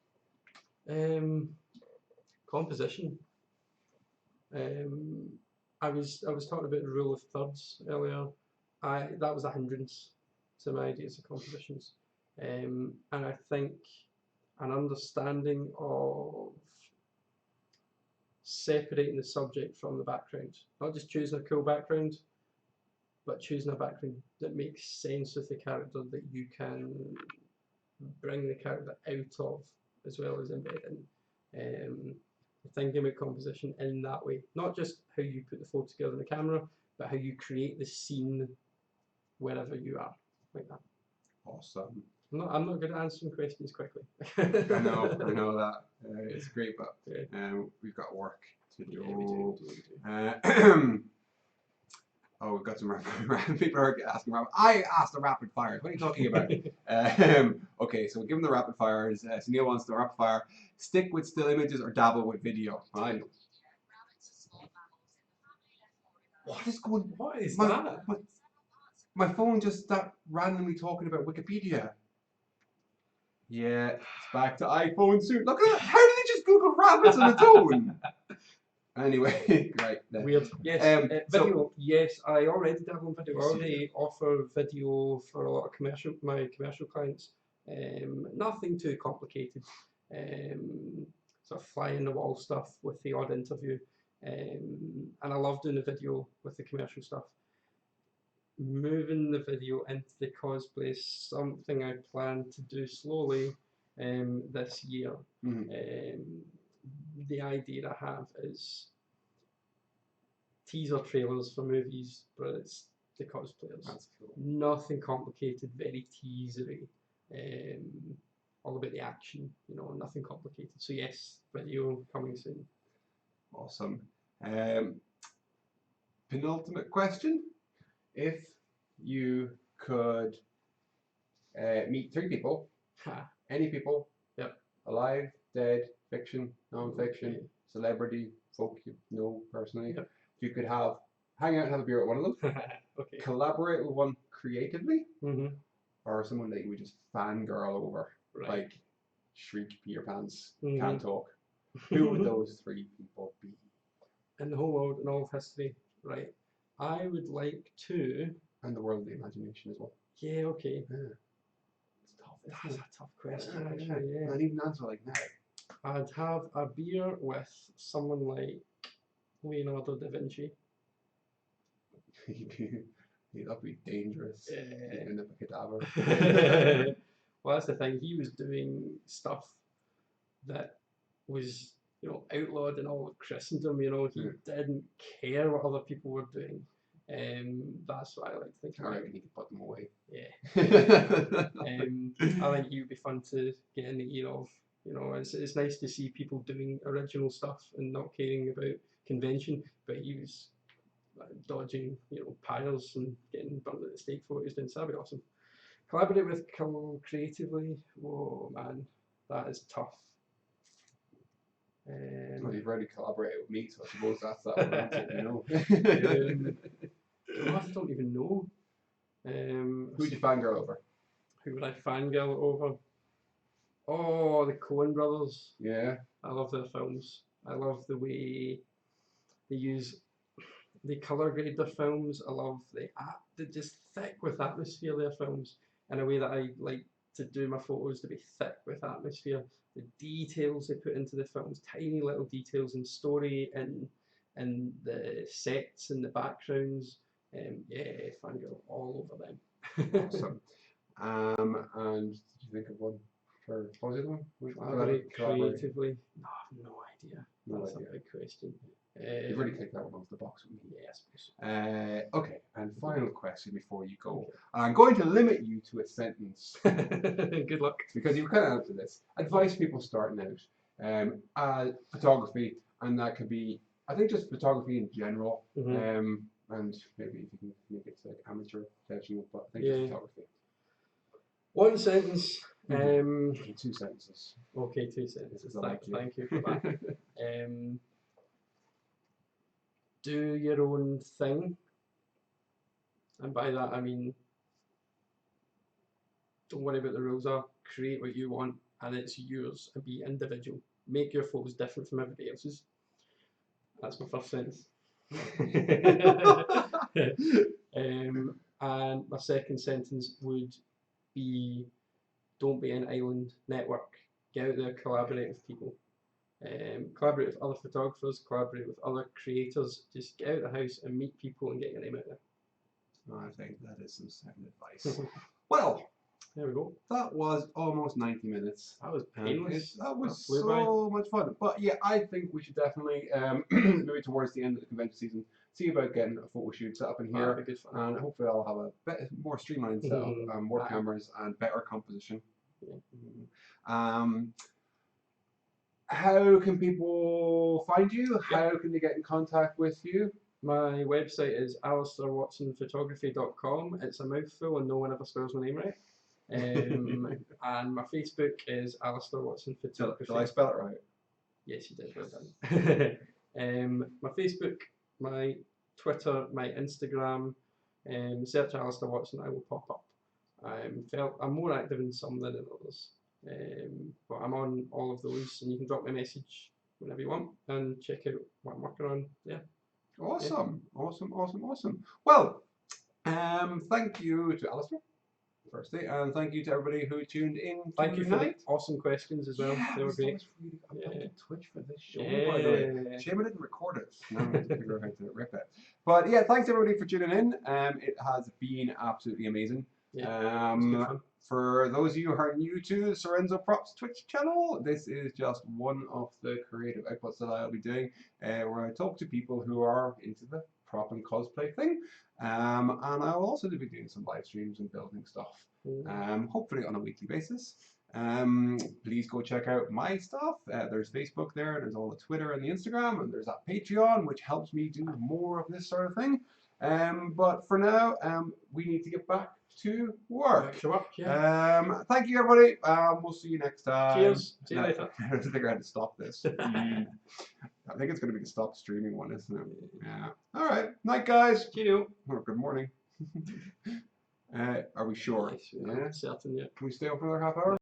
Composition. I was talking about the rule of thirds earlier. That was a hindrance to my ideas of compositions, and I think an understanding of separating the subject from the background, not just choosing a cool background, but choosing a background that makes sense with the character, that you can bring the character out of as well as embed in. Thinking about composition in that way, not just how you put the photo together in the camera, but how you create the scene wherever you are, like that. Awesome. I'm not good at answering questions quickly. I know that. It's great, but we've got work to do. Yeah, we do. Oh, we've got some people are asking. I asked the rapid fires. What are you talking about? Okay, so we'll give them the rapid fires. So Neil wants the rapid fire. Stick with still images or dabble with video. Fine. What is going? What is that? My phone just stopped randomly talking about Wikipedia. Yeah, it's back to iPhone soon. Look at that. How did they just Google rabbits on its own? Anyway, right. Then. Weird. Yes. Video. Yes, I already dabble in video. I already offer video for a lot of my commercial clients. Nothing too complicated. Sort of fly in the wall stuff with the odd interview. And I love doing the video with the commercial stuff. Moving the video into the cosplay is something I plan to do slowly this year. The idea I have is teaser trailers for movies, but it's the cosplayers. That's cool. Nothing complicated, very teasery. All about the action, nothing complicated. So yes, video coming soon. Awesome. Penultimate question. If you could meet 3 people, any people, alive, dead, fiction, non-fiction, celebrity folk you know personally. Yep. You could hang out and have a beer at one of them, Okay. collaborate with one creatively, Mm-hmm. or someone that you would just fangirl over, Right. like Shriek, Pee Your Pants, Mhm. Can't Talk. Who would those three people be? In the whole world, in all of history, right? I would like to. And the world of the imagination as well. Yeah, okay. Yeah. It's tough. That's a tough question, Yeah, actually. Yeah. And even answer like now. I'd have a beer with someone like Leonardo da Vinci. That'd be dangerous. You'd end up a cadaver. Well, that's the thing. He was doing stuff that was, outlawed in all of Christendom. He didn't care what other people were doing. That's what I like to think I about. reckon you could put them away. Yeah. I think he would be fun to get in the ear of. It's nice to see people doing original stuff and not caring about convention. But he was dodging, pyres and getting burned at the stake for what he was doing. So that'd be awesome. Collaborate with creatively. Whoa, man, that is tough. Well, you've already collaborated with me, so I suppose that's that one answer, I don't even know. Who'd you fangirl over? Who would I fangirl over? Oh, the Coen brothers. Yeah. I love their films. I love the way they colour grade their films. I love they're just thick with atmosphere, their films, in a way that I like to do my photos to be thick with atmosphere. The details they put into the films, tiny little details and story and the sets and the backgrounds. Yeah, fangirl all over them. Awesome. And did you think of one for what was the other one? Collaborate creatively. No, I have no idea. No That's idea. a big question. You've already taken that one off the box with me. Yeah, I suppose. Okay, and final question before you go. Okay. I'm going to limit you to a sentence Good luck. because you've kind of answered this. Advice people starting out, photography, and that could be, I think, just photography in general, Mm-hmm. and maybe if you can make it like amateur professional, but I think Yeah. just photography. One sentence. In 2 sentences. Okay, 2 sentences. I like you. Thank you for that. Do your own thing, and by that I mean don't worry about the rules. Create what you want, and it's yours. And be individual. Make your photos different from everybody else's. That's my first sentence. And my second sentence would be: don't be an island. Network. Get out there, collaborate with people. Collaborate with other photographers, collaborate with other creators. Just get out of the house and meet people and get your name out there. I think that is some sound advice. Well, there we go. that was almost 90 minutes. That was painless. That was flew so much fun. But yeah, I think we should definitely, maybe towards the end of the convention season, see about getting a photo shoot set up in here. That'd be good fun. And hopefully I'll have a bit more streamlined setup, more cameras and better composition. Yeah. How can people find you? How can they get in contact with you? My website is alasdairwatsonphotography.com. It's a mouthful and no one ever spells my name right. And my Facebook is Alasdair Watson Photography. Shall I spell it right? Yes, you did. Well done. My Facebook, my Twitter, my Instagram. Search Alasdair Watson, I will pop up. I'm more active in some than in others. But I'm on all of those, and you can drop me a message whenever you want and check out what I'm working on. Yeah. Awesome. Well, thank you to Alasdair, firstly, and thank you to everybody who tuned in. Thank you for the awesome questions as well. Yeah, they were great. I'm on Twitch for this show, by the way. Shame I didn't record it. Now I have to figure out how to rip it. But yeah, thanks everybody for tuning in. It has been absolutely amazing. Yeah, for those of you who are new to Sorenzo Props Twitch channel, this is just one of the creative outputs that I'll be doing, where I talk to people who are into the prop and cosplay thing, and I'll also be doing some live streams and building stuff, hopefully on a weekly basis. Please go check out my stuff. There's Facebook there's all the Twitter and the Instagram, and there's that Patreon, which helps me do more of this sort of thing. But for now, we need to get back to work. Yeah. Thank you, everybody. We'll see you next time. Cheers. See you later. I have to figure out how to stop this. I think it's going to be the stop streaming one, isn't it? Yeah. All right. Night, guys. Cheerio. Oh, good morning. Are we sure? Yeah. Certain, yeah. Can we stay up for another half hour?